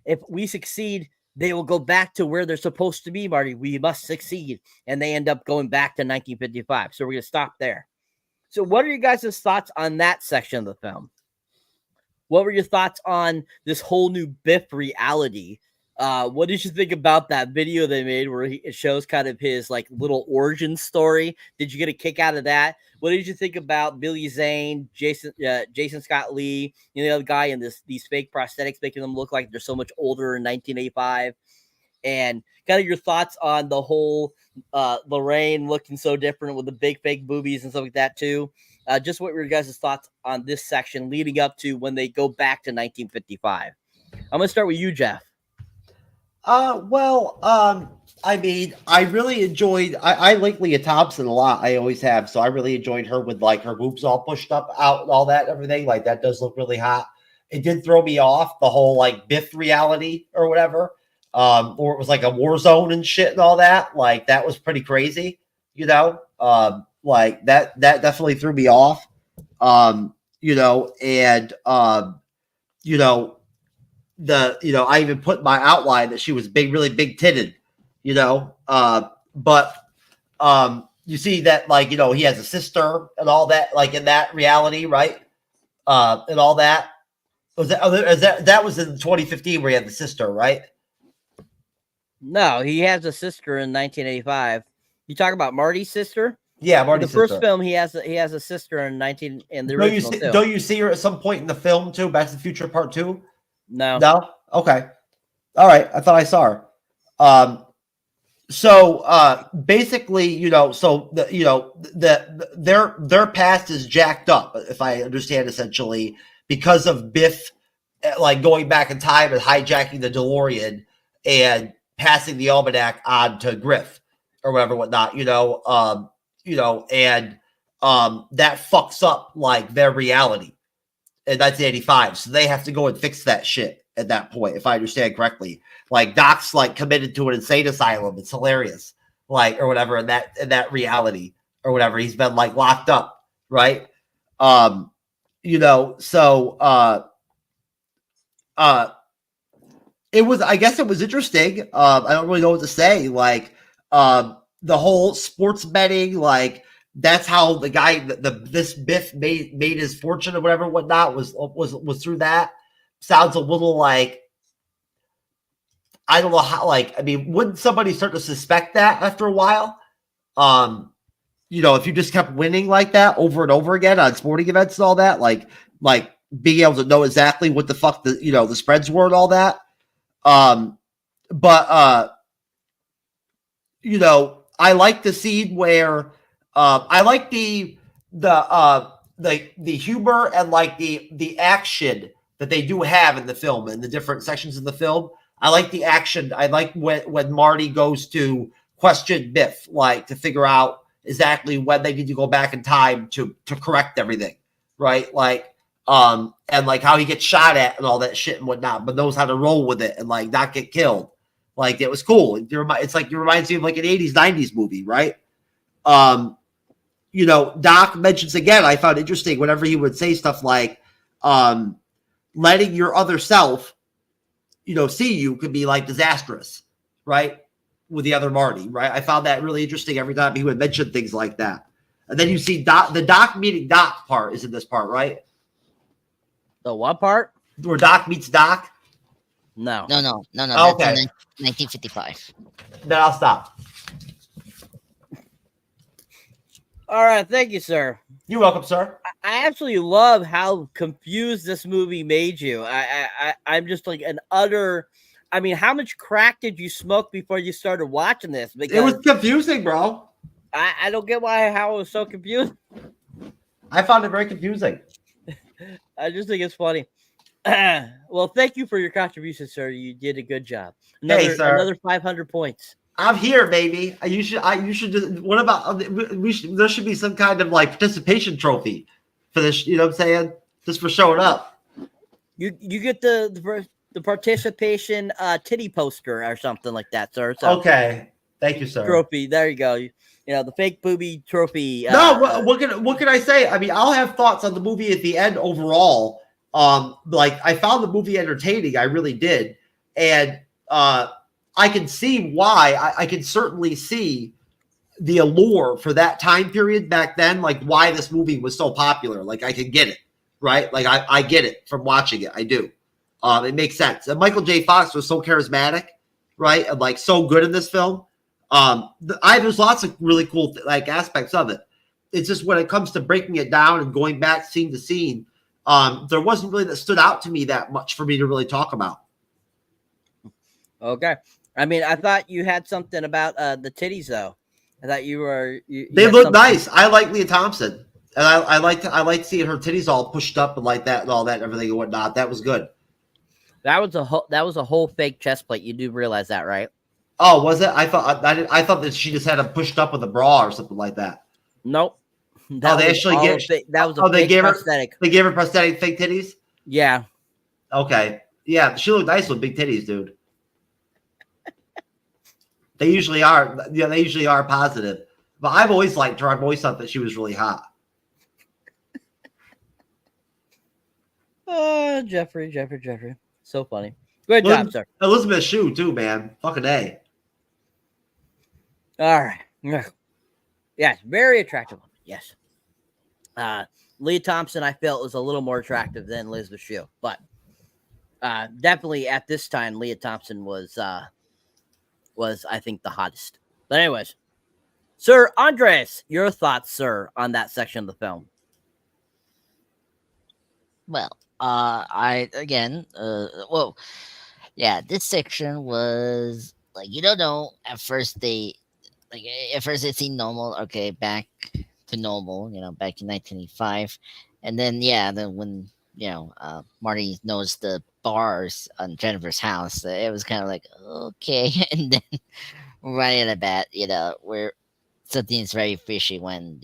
if we succeed, they will go back to where they're supposed to be, Marty. We must succeed. And they end up going back to 1955. So we're going to stop there. So what are your guys' thoughts on that section of the film? What were your thoughts on this whole new Biff reality? What did you think about that video they made where it shows kind of his like little origin story? Did you get a kick out of that? What did you think about Billy Zane, Jason Scott Lee, the other guy, and these fake prosthetics making them look like they're so much older in 1985? And kind of your thoughts on the whole Lorraine looking so different with the big fake boobies and stuff like that too. Just what were your guys' thoughts on this section leading up to when they go back to 1955? I'm going to start with you, Jeff. I mean, I really enjoyed, I like Leah Thompson a lot. I always have. So I really enjoyed her with like her boobs all pushed up out and all that and everything. Like that does look really hot. It did throw me off, the whole like Biff reality or whatever. Or it was like a war zone and shit and all that. Like that was pretty crazy, like that definitely threw me off. I even put my outline that she was big, really big titted, but you see that, like, he has a sister and all that, like in that reality, right? And all that. That was in 2015 where he had the sister, right? No, he has a sister in 1985. You talk about Marty's sister? Yeah, Marty's sister. The first film, he has a sister in the original. Don't you see her at some point in the film too? Back to the Future Part 2? No. Okay. All right. I thought I saw her. So basically, their past is jacked up, if I understand, essentially, because of Biff, like going back in time and hijacking the DeLorean and passing the almanac on to Griff or whatever, whatnot, and that fucks up like their reality in 1985. So they have to go and fix that shit at that point, if I understand correctly. Like Doc's like committed to an insane asylum. It's hilarious, like, or whatever, in that reality or whatever. He's been like locked up, right? I guess it was interesting. I don't really know what to say. Like, the whole sports betting, like that's how the guy, this Biff made his fortune or whatever, whatnot, was through that. Sounds a little like, I don't know how, like, I mean, wouldn't somebody start to suspect that after a while? If you just kept winning like that over and over again on sporting events and all that, like being able to know exactly what the fuck the spreads were and all that. I like the scene where I like the humor and like the action that they do have in the film and the different sections of the film. I like the action. I like when Marty goes to question Biff, like to figure out exactly when they need to go back in time to correct everything, right? Like, and like how he gets shot at and all that shit and whatnot, but knows how to roll with it and like not get killed. Like it was cool. It's like it reminds me of like an 80s, 90s movie, right? Doc mentions again, I found interesting whenever he would say stuff like, letting your other self, see you could be like disastrous, right? With the other Marty, right? I found that really interesting every time he would mention things like that. And then you see the Doc meeting Doc part is in this part, right? The what part? Where Doc meets Doc? No. No. Okay. That's 1955. Then I'll stop. All right. Thank you, sir. You're welcome, sir. I absolutely love how confused this movie made you. I'm just like an utter. I mean, how much crack did you smoke before you started watching this? Because it was confusing, bro. I don't get how it was so confusing. I found it very confusing. I just think it's funny. Well, thank you for your contribution, sir. You did a good job. Another 500 points. I'm here, baby. You should. What about? There should be some kind of like participation trophy for this. You know what I'm saying? Just for showing up. You get the participation titty poster or something like that, sir. So, Okay, thank you, sir. Trophy. There you go. You know, the fake booby trophy. No, what can I say? I mean, I'll have thoughts on the movie at the end overall. Like I found the movie entertaining. I really did, and I can see why. I can certainly see the allure for that time period back then, like why this movie was so popular. Like I can get it, right? Like I get it from watching it. I do. It makes sense. And Michael J. Fox was so charismatic, right? And like so good in this film. There's lots of really cool like aspects of it. It's just when it comes to breaking it down and going back scene to scene, there wasn't really that stood out to me that much for me to really talk about. Okay. I mean, I thought you had something about the titties though. I thought you were. They look nice. I like Leah Thompson, and I like seeing her titties all pushed up and like that and all that and everything and whatnot. That was good. That was a whole fake chest plate. You do realize that, right? Oh, was it? I thought that she just had them pushed up with a bra or something like that. Nope. That was a fake prosthetic. They gave her prosthetic fake titties. Yeah. Okay. Yeah, she looked nice with big titties, dude. They usually are. Yeah, they usually are positive. But I've always liked her. I've always thought that she was really hot. Jeffrey. So funny. Good job, sir. Elizabeth Shue, too, man. Fucking A. All right. Yes, very attractive woman. Yes. Leah Thompson, I felt, was a little more attractive than Elizabeth Shue. But definitely at this time, Leah Thompson was I think the hottest. But anyways, Sir Andres, your thoughts, sir, on that section of the film? Well, this section was like, you don't know at first it seemed normal. Okay, back to normal, back in 1985, and then when Marty knows the bars on Jennifer's house, it was kind of like okay, and then right at the bat, where something's very fishy when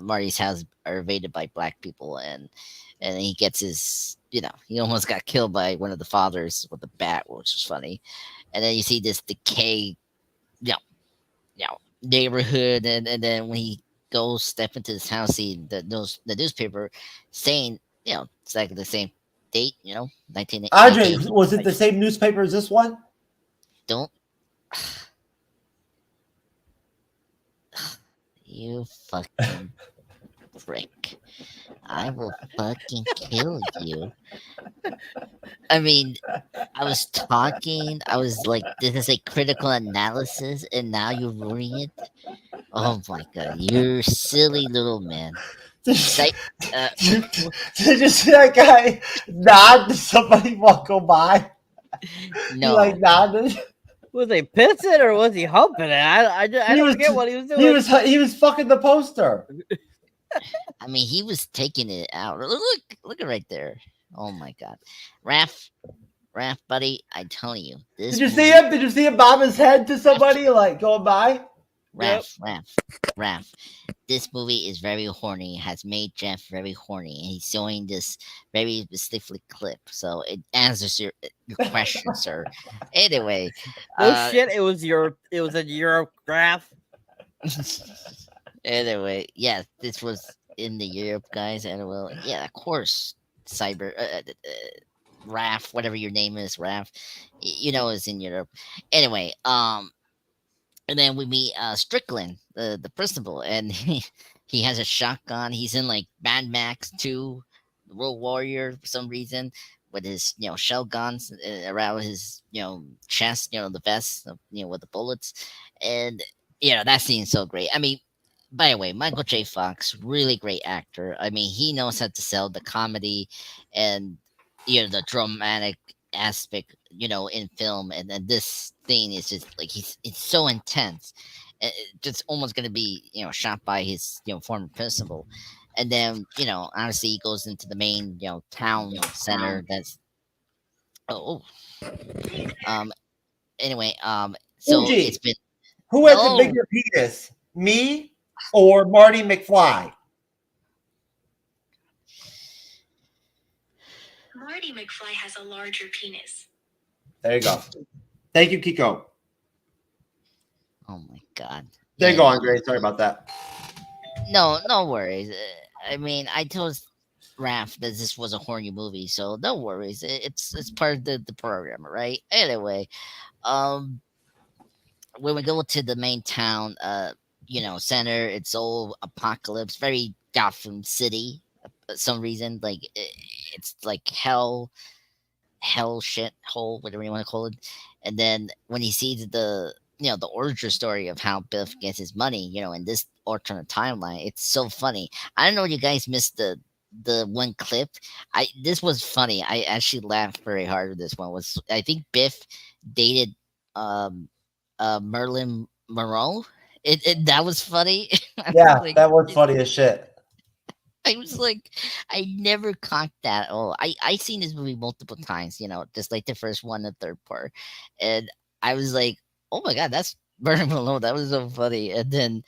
Marty's house are invaded by black people, and he gets his he almost got killed by one of the fathers with a bat, which was funny, and then you see this decay, neighborhood, and then when he goes step into his house, see the newspaper saying it's like the same date, 1980. Andre, was it the same newspaper as this one? Don't you fucking prick. I will fucking kill you. I mean, I was talking, I was like, this is a critical analysis, and now you're ruining it? Oh my god, you're silly little man. Did you see that guy nod to somebody go by? No. He like nodded. Was he pissing or was he humping it? I don't get what he was doing. He was fucking the poster. I mean, he was taking it out. Look at right there. Oh my god, Raph, buddy, I'm telling you. Did you see him? Did you see him bob his head to somebody like going by? Raph. This movie is very horny. Has made Jeff very horny, and he's showing this very specific clip, so it answers your question, sir. Anyway, shit, it was a Eurograph. Anyway, yeah, this was in the Europe, guys, and well, yeah, of course, Raph, whatever your name is, Raph, is in Europe. Anyway, and then we meet Strickland, the principal, and he has a shotgun. He's in like Mad Max 2, Road Warrior for some reason, with his shell guns around his chest, the vest, with the bullets, and that scene's so great. I mean, by the way, Michael J. Fox, really great actor. I mean, he knows how to sell the comedy and the dramatic aspect, in film, and then this thing is just like it's so intense. It's just almost gonna be shot by his former principal, and then honestly he goes into the main town center. That's anyway, so it's been who has the bigger penis, me or Marty McFly? Marty McFly has a larger penis. There you go. Thank you, Kiko. Oh my god. There you Yeah, go, Andre. Sorry about that. no worries. I mean, I told Raph that this was a horny movie, so no worries. It's part of the program, right? Anyway, um, when we go to the main town, center, it's all apocalypse, very Gotham City. For some reason, like it's like hell shit hole, whatever you want to call it. And then when he sees the origin story of how Biff gets his money, in this alternate timeline, it's so funny. I don't know if you guys missed the one clip. This was funny. I actually laughed very hard with this one. Was I think Biff dated Merlin Monroe. That was funny. Yeah, Like, that was funny as shit. I was like, I never caught that at all. I seen this movie multiple times, just like the first one and third part, and I was like, oh my god, that's Vernon Malone. That was so funny. And then,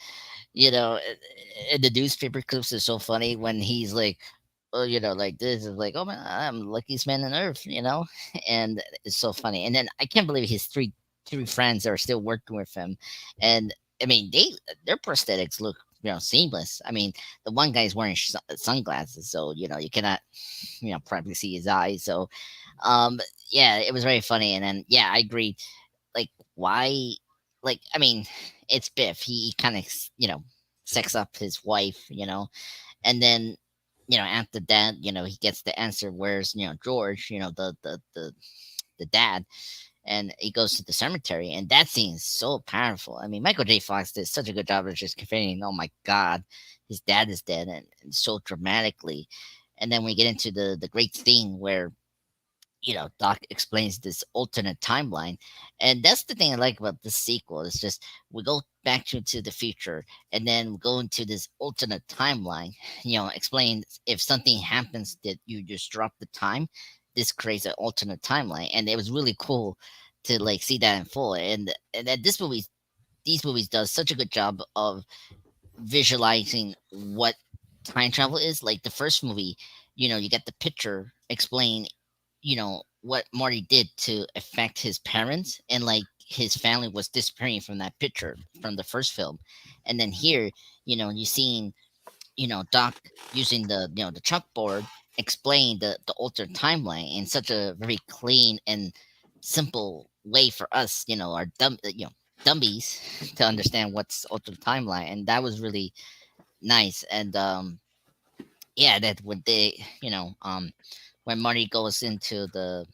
and the newspaper clips are so funny when he's like, oh, like this is like, oh man, I'm the luckiest man on earth, and it's so funny. And then I can't believe his three friends are still working with him, and I mean their prosthetics look seamless. I mean, the one guy's wearing sunglasses, so you cannot probably see his eyes. So yeah, it was very funny. And then yeah, I agree. Like, why? Like, I mean, it's Biff. He kind of sex up his wife, and then after that, he gets the answer. Where's George? The dad. And he goes to the cemetery, and that scene is so powerful. I mean, Michael J. Fox did such a good job of just conveying, oh my God, his dad is dead, and so dramatically. And then we get into the great thing where, Doc explains this alternate timeline. And that's the thing I like about this sequel. It's just we go back to the future, and then we go into this alternate timeline, explain if something happens that you just drop the time, this creates an alternate timeline. And it was really cool to like see that in full. And that these movies does such a good job of visualizing what time travel is. Like the first movie, you get the picture explain, what Marty did to affect his parents, and like his family was disappearing from that picture from the first film. And then here, you're seeing, Doc using the chalkboard explain the altered timeline in such a very clean and simple way for us, our dummies to understand what's altered timeline. And that was really nice. And yeah, that when they, when Marty goes into the,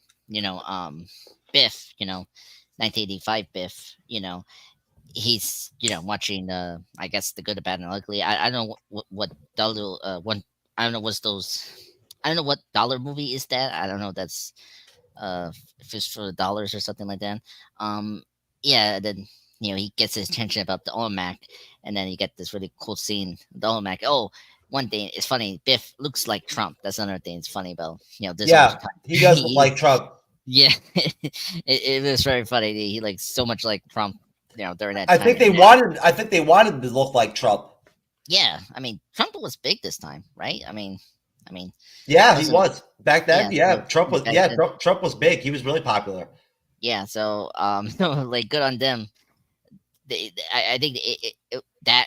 Biff, 1985 Biff, he's watching I guess the good, the bad, and the ugly. I don't know what dollar one. I don't know what's those. I don't know what dollar movie is that. I don't know. That's if it's for the dollars or something like that. Yeah. Then he gets his attention about the Olmec, and then you get this really cool scene. The Olmec. Oh, one thing it's funny. Biff looks like Trump. That's another thing. It's funny about this. Yeah, he does look like Trump. Yeah, it was very funny. He like so much like Trump. During that I time. think they wanted to look like Trump. Yeah, I mean, Trump was big this time, right? I mean, yeah, he was back then. Yeah, Trump was big. He was really popular. Yeah, so like good on them. I think that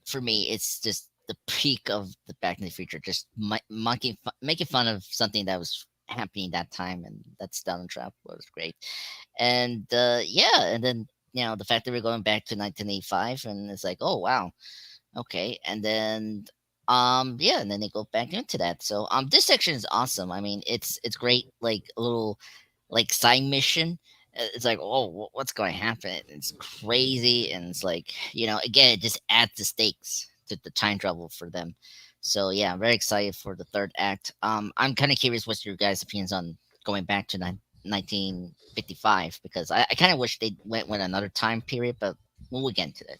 for me, it's just the peak of the Back in the Future, just making fun of something that was happening that time, and that's Donald Trump was great. And yeah, and then the fact that we're going back to 1985, and it's like, oh wow, okay. And then yeah, and then they go back into that. So this section is awesome. I mean, it's great, like a little like side mission. It's like, oh, what's going to happen? It's crazy, and it's like, again, it just adds the stakes to the time travel for them. So yeah, I'm very excited for the third act. I'm kind of curious what's your guys' opinions on going back to 1955, because I kind of wish they went with another time period, but we'll get into that.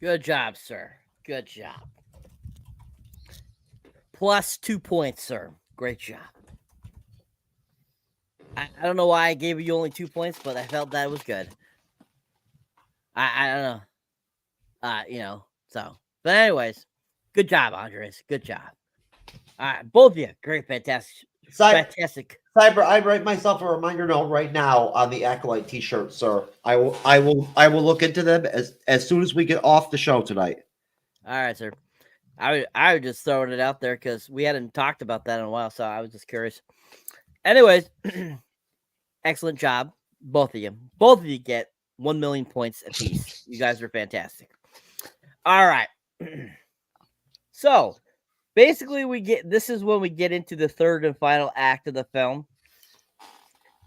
Good job, sir. Good job. Plus 2 points, sir. Great job. I don't know why I gave you only 2 points, but I felt that was good. I don't know. So. But anyways, good job, Andres. Good job. Both of you, great, fantastic, fantastic. Cyber, I write myself a reminder note right now on the Acolyte T-shirt, sir. I will look into them as soon as we get off the show tonight. All right, sir. I was just throwing it out there because we hadn't talked about that in a while, so I was just curious. Anyways, excellent job, both of you. Both of you get 1 million points apiece. You guys are fantastic. All right. So basically, this is when we get into the third and final act of the film.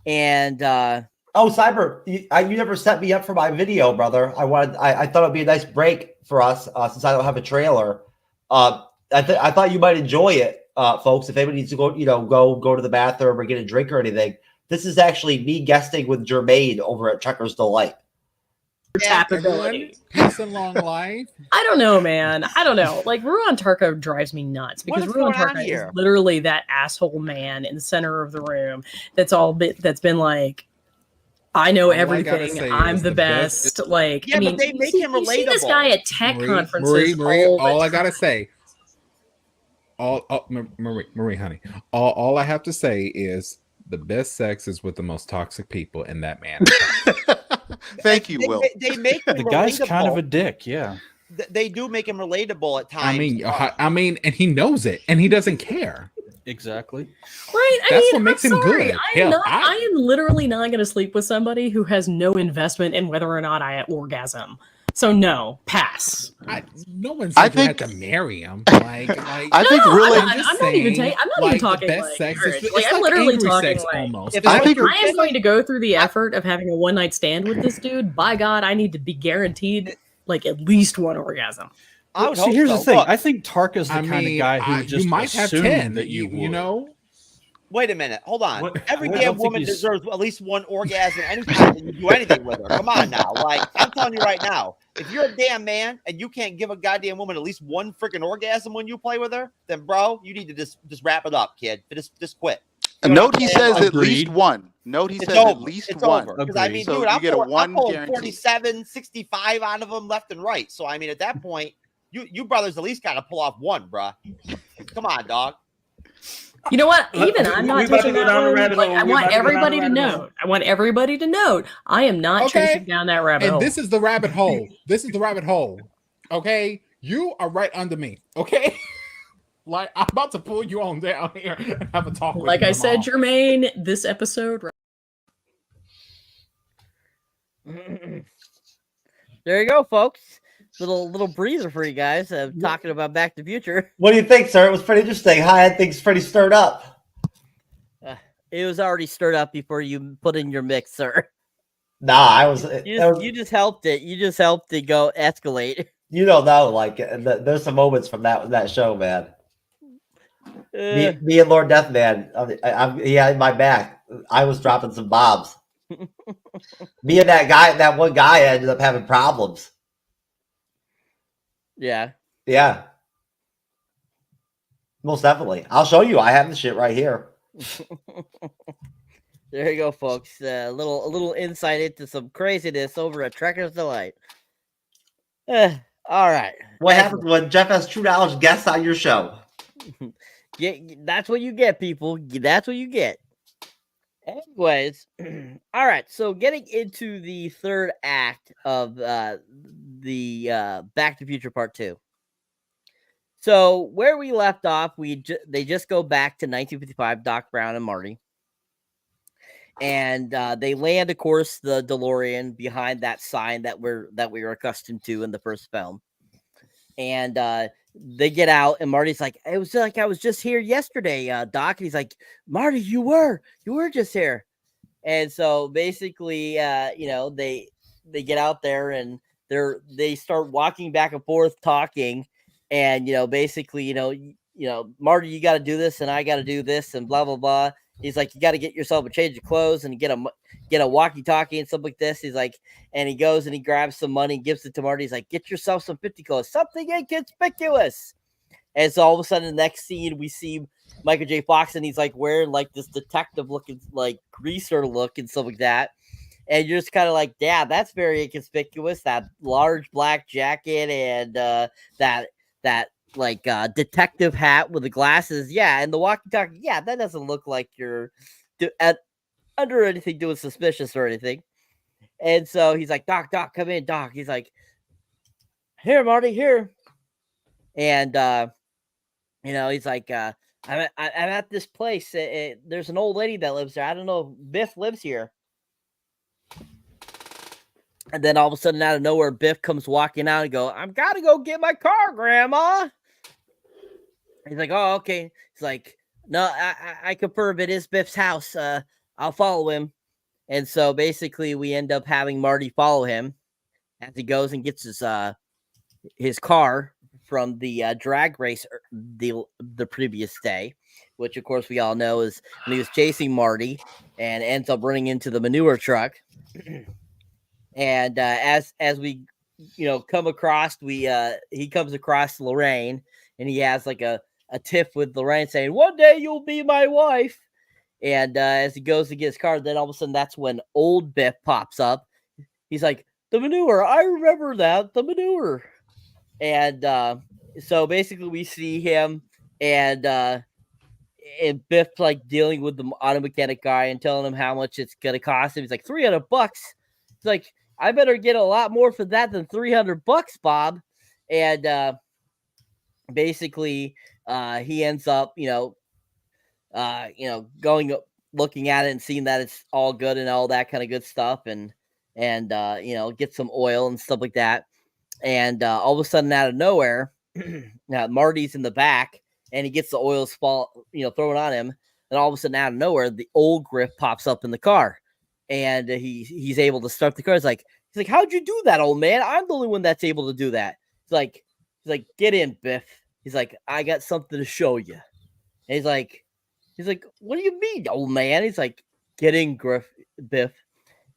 And Cyber, you never set me up for my video, brother. I thought it'd be a nice break for us since I don't have a trailer. I thought you might enjoy it, folks. If anybody needs to go to the bathroom or get a drink or anything, this is actually me guesting with Jermaine over at Trucker's Delight. Tapability. Peace and long life. I don't know, man. I don't know. Like, Ruan Tarka drives me nuts because Ruan Tarka is literally that asshole man in the center of the room that's been like, I know everything. I'm the best. Like, yeah, but they make him relatable. You see this guy at tech conferences. Marie, all I gotta say, Marie, honey, all I have to say is the best sex is with the most toxic people, and that man. Thank you, Will. They make him the guy's relatable. kind of a dick, yeah. They do make him relatable at times. I mean, and he knows it, and he doesn't care. Exactly. Right. That's what makes him good. I am literally not going to sleep with somebody who has no investment in whether or not I orgasm. So no, pass. No one said you had to marry him. I think really, I'm not even talking best like sex. I'm literally talking like almost. If I am going to go through the effort of having a one night stand with this dude, by God, I need to be guaranteed like at least one orgasm. Here's the thing. Look, I think Tarka's the kind of guy who just you might have 10 that you know. Wait a minute. Hold on. Every damn woman deserves at least one orgasm anytime you do anything with her. Come on now. Like, I'm telling you right now, if you're a damn man and you can't give a goddamn woman at least one freaking orgasm when you play with her, then bro, you need to just wrap it up, kid. Just quit. Note he says at least one. Note he says at least one. Because I mean, dude, I'm pulling 47, 65 out of them left and right. So I mean, at that point, you brothers at least got to pull off one, bruh. Come on, dog. You know what? Even I'm not touching that one. Like, I want everybody to know. I am not chasing down that rabbit hole. And this is the rabbit hole. Okay? You are right under me. Okay? Like, I'm about to pull you on down here and have a talk with you. Like I said, Jermaine, this episode. There you go, folks. Little breather for you guys. Talking about Back to the Future. What do you think, sir? It was pretty interesting. I had things pretty stirred up. It was already stirred up before you put in your mix, sir. Nah, I was. You just helped it. You just helped it go escalate. You don't know, like there's some moments from that show, man. Me and Lord Deathman, he had my back. I was dropping some bombs. Me and that one guy ended up having problems. Yeah. Most definitely. I'll show you. I have the shit right here. There you go, folks. A little insight into some craziness over at Trekker's Delight. All right. What happens when Jeff has TrueKnowledge guests on your show? Yeah, that's what you get, people. That's what you get. Anyways, all right. So getting into the third act of the Back to the Future Part 2. So where we left off, they just go back to 1955, Doc Brown and Marty. And they land, of course, the DeLorean behind that sign that we were accustomed to in the first film. And they get out, and Marty's like, "It was like I was just here yesterday, Doc." And he's like, "Marty, you were just here." And so basically, they get out there and they start walking back and forth, talking, and basically, Marty, you got to do this, and I got to do this, and blah blah blah. He's like, you got to get yourself a change of clothes and get a walkie-talkie and stuff like this. He's like, and he goes and he grabs some money, gives it to Marty. He's like, get yourself some 50 clothes, something inconspicuous. And so all of a sudden, the next scene, we see Michael J. Fox, and he's like wearing like this detective-looking, like greaser look and stuff like that. And you're just kind of like, yeah, that's very inconspicuous. That large black jacket and that detective hat with the glasses. Yeah, and the walkie-talkie. Yeah, that doesn't look like you're under anything doing suspicious or anything. And so he's like, Doc, come in, Doc. He's like, here, Marty, here. And he's like, I'm at this place. There's an old lady that lives there. I don't know if Biff lives here. And then all of a sudden, out of nowhere, Biff comes walking out and go, I've got to go get my car, Grandma. He's like, oh, okay. He's like, no, I confirm it is Biff's house. I'll follow him. And so basically we end up having Marty follow him as he goes and gets his car from the drag race the previous day, which of course we all know is when he was chasing Marty and ends up running into the manure truck. And as we come across, he comes across Lorraine, and he has like a tiff with Lorraine saying, one day you'll be my wife. And as he goes to get his car, then all of a sudden that's when old Biff pops up. He's like, the manure, I remember that, the manure. And so basically we see him and Biff like dealing with the auto mechanic guy and telling him how much it's going to cost him. He's like, $300. He's like, I better get a lot more for that than $300, Bob. And basically he ends up, going, looking at it and seeing that it's all good and all that kind of good stuff. And get some oil and stuff like that. And all of a sudden out of nowhere, Marty's in the back and he gets the oil thrown on him. And all of a sudden out of nowhere, the old Griff pops up in the car and he's able to start the car. He's like, how'd you do that, old man? I'm the only one that's able to do that. He's like, get in, Biff. He's like, I got something to show you. And he's like, what do you mean, old man? He's like, get in, Biff.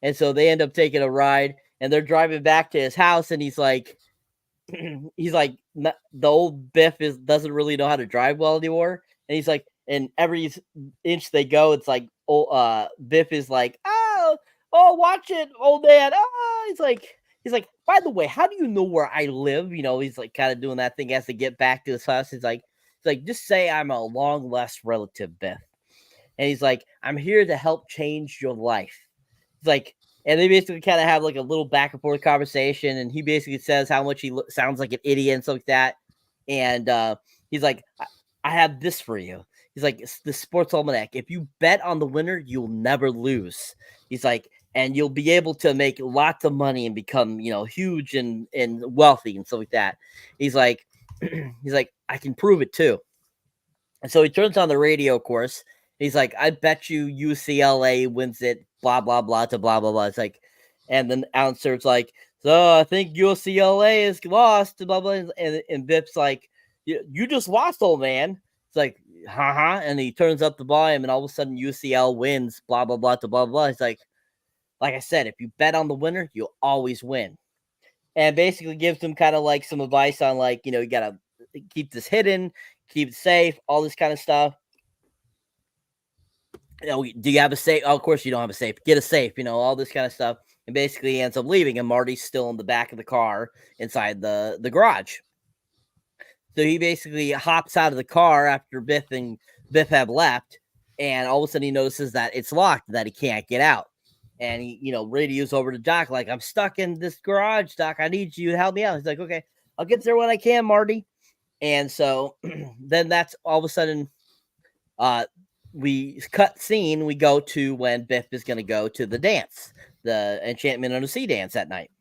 And so they end up taking a ride and they're driving back to his house. And he's like, the old Biff doesn't really know how to drive well anymore. And he's like, and every inch they go, it's like, Biff is like, oh, watch it, old man. Oh, he's like, by the way, how do you know where I live? He's like kind of doing that thing as to get back to his house. He's like, just say I'm a long lost relative, Biff. And he's like, I'm here to help change your life. He's like, and they basically kind of have like a little back and forth conversation. And he basically says how much he sounds like an idiot and stuff like that. And he's like, I have this for you. He's like, it's the sports almanac. If you bet on the winner, you'll never lose. He's like, and you'll be able to make lots of money and become, huge and wealthy and stuff like that. He's like, I can prove it too. And so he turns on the radio, of course. He's like, I bet you UCLA wins it, blah, blah, blah, to blah, blah, blah. It's like, and then the announcer's like, so I think UCLA is lost, blah, blah. And Biff's like, you just lost, old man. It's like, haha. And he turns up the volume and all of a sudden UCL wins, blah, blah, blah, to blah, blah. It's like I said, if you bet on the winner, you'll always win. And basically gives them kind of like some advice on like, you got to keep this hidden, keep it safe, all this kind of stuff. Do you have a safe? Oh, of course you don't have a safe. Get a safe, all this kind of stuff. And basically he ends up leaving and Marty's still in the back of the car inside the garage. So he basically hops out of the car after Biff have left. And all of a sudden he notices that it's locked, that he can't get out. And he, radios over to Doc, like, I'm stuck in this garage, Doc. I need you to help me out. He's like, okay, I'll get there when I can, Marty. And so then that's all of a sudden, we cut scene. We go to when Biff is going to go to the dance, the Enchantment on the Sea dance that night,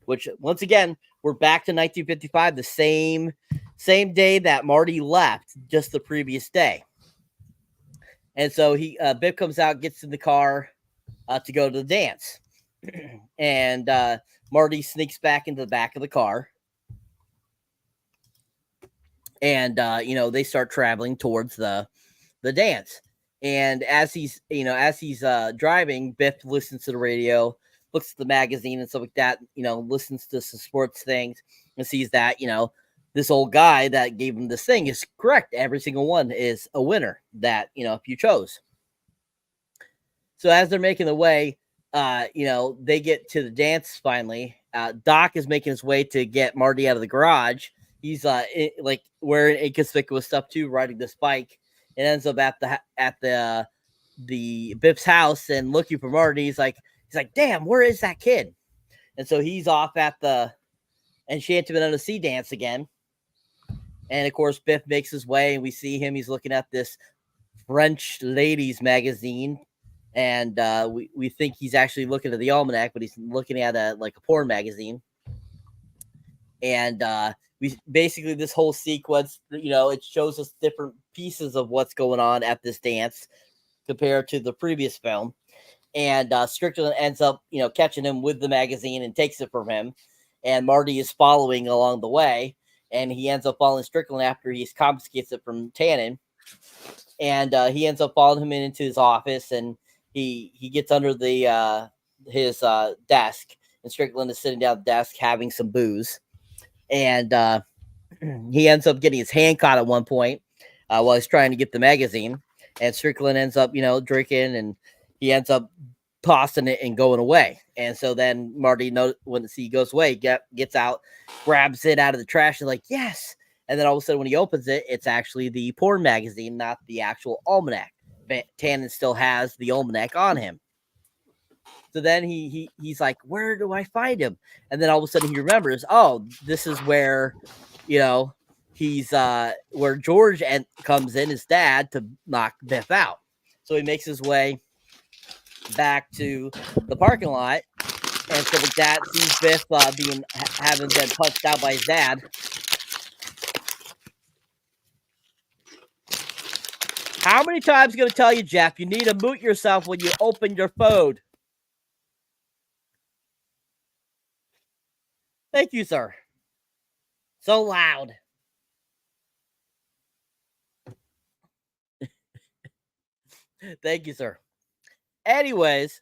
which once again, we're back to 1955, the same day that Marty left, just the previous day. And so Biff comes out, gets in the car to go to the dance. And Marty sneaks back into the back of the car. And, they start traveling towards the dance. And as he's driving, Biff listens to the radio, looks at the magazine and stuff like that, listens to some sports things and sees that, this old guy that gave him this thing is correct. Every single one is a winner that, if you chose. So as they're making the way, they get to the dance finally. Doc is making his way to get Marty out of the garage. he's like wearing inconspicuous stuff too, riding this bike, and ends up at the Biff's house and looking for Marty. He's like, damn, where is that kid? And so he's off at the Enchanted on the Sea dance again. And of course, Biff makes his way, and we see him. He's looking at this French ladies magazine, and we think he's actually looking at the almanac, but he's looking at a porn magazine. And we basically, this whole sequence, it shows us different pieces of what's going on at this dance compared to the previous film. And Strickland ends up, catching him with the magazine and takes it from him. And Marty is following along the way. And he ends up following Strickland after he confiscates it from Tannen. And he ends up following him into his office. And he gets under his desk. And Strickland is sitting down at the desk having some booze. And he ends up getting his hand caught at one point while he's trying to get the magazine. And Strickland ends up, drinking, and he ends up tossing it and going away. And so then Marty, when he goes away, gets out, grabs it out of the trash, and like, yes. And then all of a sudden, when he opens it, it's actually the porn magazine, not the actual almanac. But Tannen still has the almanac on him. So then he's like, where do I find him? And then all of a sudden he remembers, oh, this is where, he's where George comes in, his dad, to knock Biff out. So he makes his way back to the parking lot, and so the dad sees Biff having been punched out by his dad. How many times going to tell you, Jeff, you need to mute yourself when you open your phone? Thank you, sir. So loud. Thank you, sir. Anyways,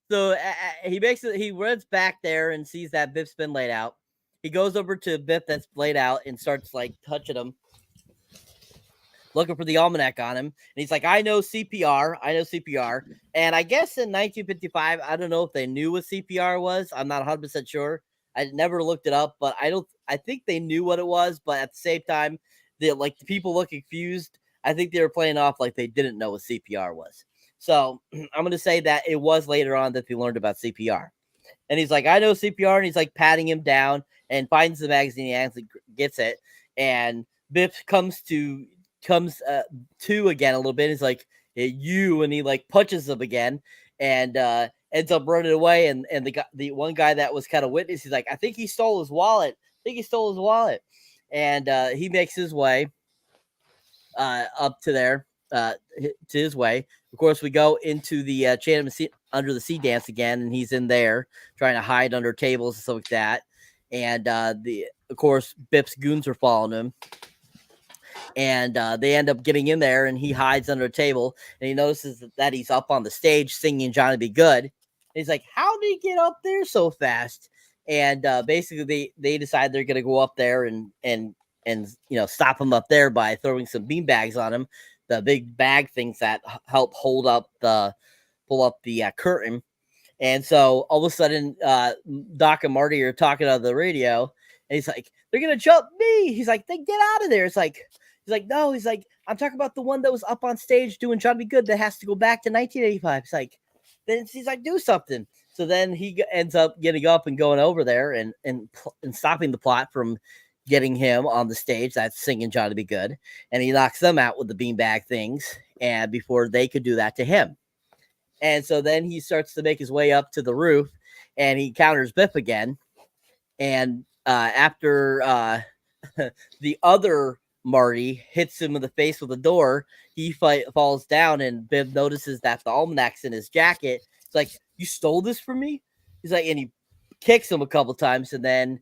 so he runs back there and sees that Biff's been laid out. He goes over to Biff that's laid out and starts touching him, looking for the almanac on him. And he's like, I know CPR. And I guess in 1955, I don't know if they knew what CPR was. I'm not 100% sure. I never looked it up, but I think they knew what it was. But at the same time, the people look confused. I think they were playing off like they didn't know what CPR was. So I'm going to say that it was later on that we learned about CPR. And he's like, I know CPR. And he's patting him down and finds the magazine and gets it. And Biff comes to again a little bit. He's like, hey, you, and he punches him again and ends up running away. And the one guy that was kind of witness, he's like, I think he stole his wallet. And he makes his way up to there, to his way. Of course, we go into the under the sea dance again, and he's in there trying to hide under tables and stuff like that. And of course, Biff's goons are following him. And they end up getting in there, and he hides under a table, and he notices that he's up on the stage singing Johnny Be Good. And he's like, how did he get up there so fast? And basically they decide they're going to go up there and stop him up there by throwing some bean bags on him, the big bag things that help pull up the curtain. And so all of a sudden, Doc and Marty are talking on the radio, and he's like, they're going to jump me. He's like, they get out of there. He's like, no, I'm talking about the one that was up on stage doing Johnny Be Good that has to go back to 1985. He's like, do something. So then he ends up getting up and going over there and stopping the plot from getting him on the stage that's singing Johnny Be Good. And he knocks them out with the beanbag things, and before they could do that to him. And so then he starts to make his way up to the roof, and he counters Biff again. And after the other Marty hits him in the face with a door, he falls down, and Biff notices that the almanac's in his jacket. He's like, you stole this from me? He's like, and he kicks him a couple times, and then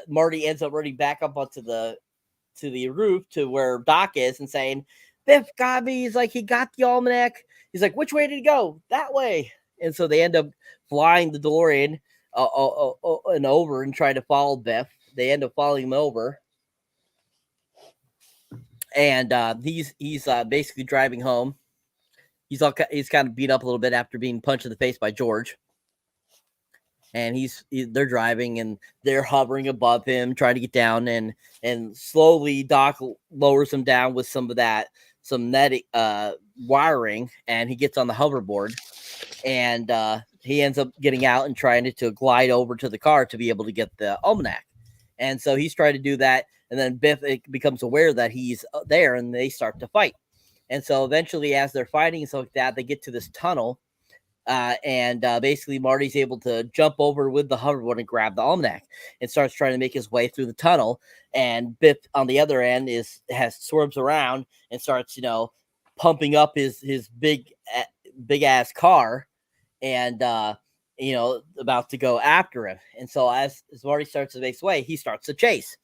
Marty ends up running back up onto the roof to where Doc is and saying, Biff got me. He's like, he got the almanac. He's like, which way did he go? That way. And so they end up flying the DeLorean and over and try to follow Biff. They end up following him over. And he's basically driving home. He's kind of beat up a little bit after being punched in the face by George. and they're driving and they're hovering above him, trying to get down, and slowly Doc lowers him down with some net wiring, and he gets on the hoverboard, and he ends up getting out and trying to glide over to the car to be able to get the almanac. And so he's trying to do that, and then Biff becomes aware that he's there, and they start to fight. And so eventually, as they're fighting and stuff like that, they get to this tunnel, and basically Marty's able to jump over with the hoverboard and grab the almanac and starts trying to make his way through the tunnel. And Biff on the other end swerves around and starts, pumping up his big ass car, and about to go after him. And so as Marty starts to make his way, he starts to chase.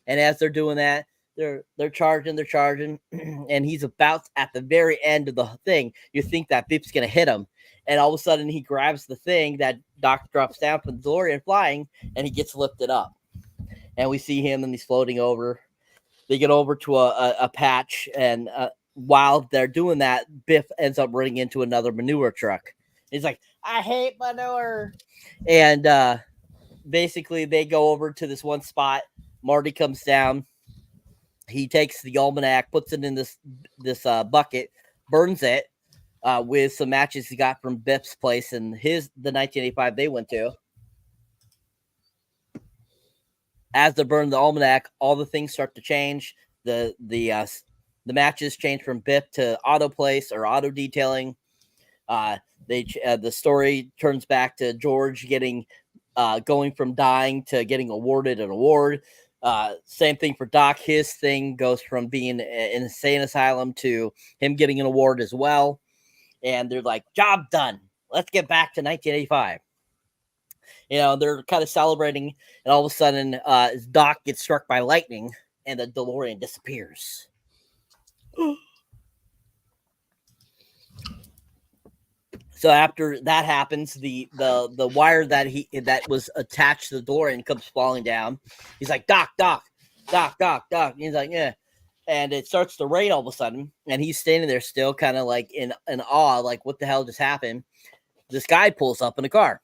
And as they're doing that, they're charging, and he's about at the very end of the thing. You think that Biff's gonna hit him, and all of a sudden he grabs the thing that Doc drops down from the DeLorean flying, and he gets lifted up. And we see him, and he's floating over. They get over to a patch, and while they're doing that, Biff ends up running into another manure truck. He's like, I hate manure. And basically they go over to this one spot. Marty comes down. He takes the almanac, puts it in this bucket, burns it with some matches he got from Biff's place and the 1985 they went to. As they burn the almanac, all the things start to change. The matches change from Biff to auto place or auto detailing. The story turns back to George going from dying to getting awarded an award. Same thing for Doc. His thing goes from being in an insane asylum to him getting an award as well. And they're like, job done. Let's get back to 1985. They're kind of celebrating, and all of a sudden, Doc gets struck by lightning, and the DeLorean disappears. So after that happens, the wire that was attached to the DeLorean comes falling down. He's like, Doc. And he's like, yeah. And it starts to rain all of a sudden, and he's standing there still, kind of like in awe, like what the hell just happened? This guy pulls up in a car,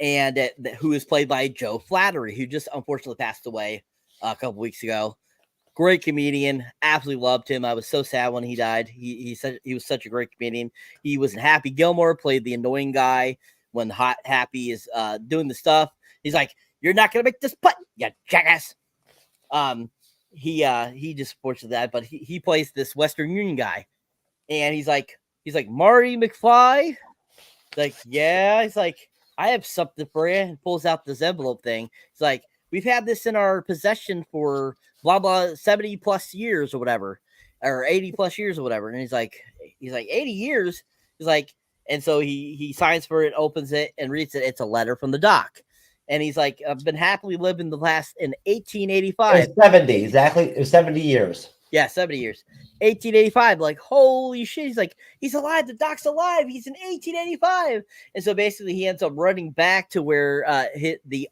and who is played by Joe Flattery, who just unfortunately passed away a couple weeks ago. Great comedian, absolutely loved him. I was so sad when he died. He was such a great comedian. He was in Happy Gilmore, played the annoying guy when Happy is doing the stuff. He's like, "You're not gonna make this putt, you jackass." He just unfortunately that, but he plays this Western Union guy, and he's like Marty McFly. He's like, yeah. He's like, I have something for you, and pulls out this envelope thing. He's like, we've had this in our possession for blah blah 70 plus years or whatever, or 80 plus years or whatever. And he's like 80 years. He's like, and so he signs for it, opens it, and reads it. It's a letter from the Doc. And he's like, I've been happily living in 1885. It was 70, exactly. It was 70 years. Yeah, 70 years. 1885. Like, holy shit. He's like, he's alive. The Doc's alive. He's in 1885. And so basically he ends up running back to where the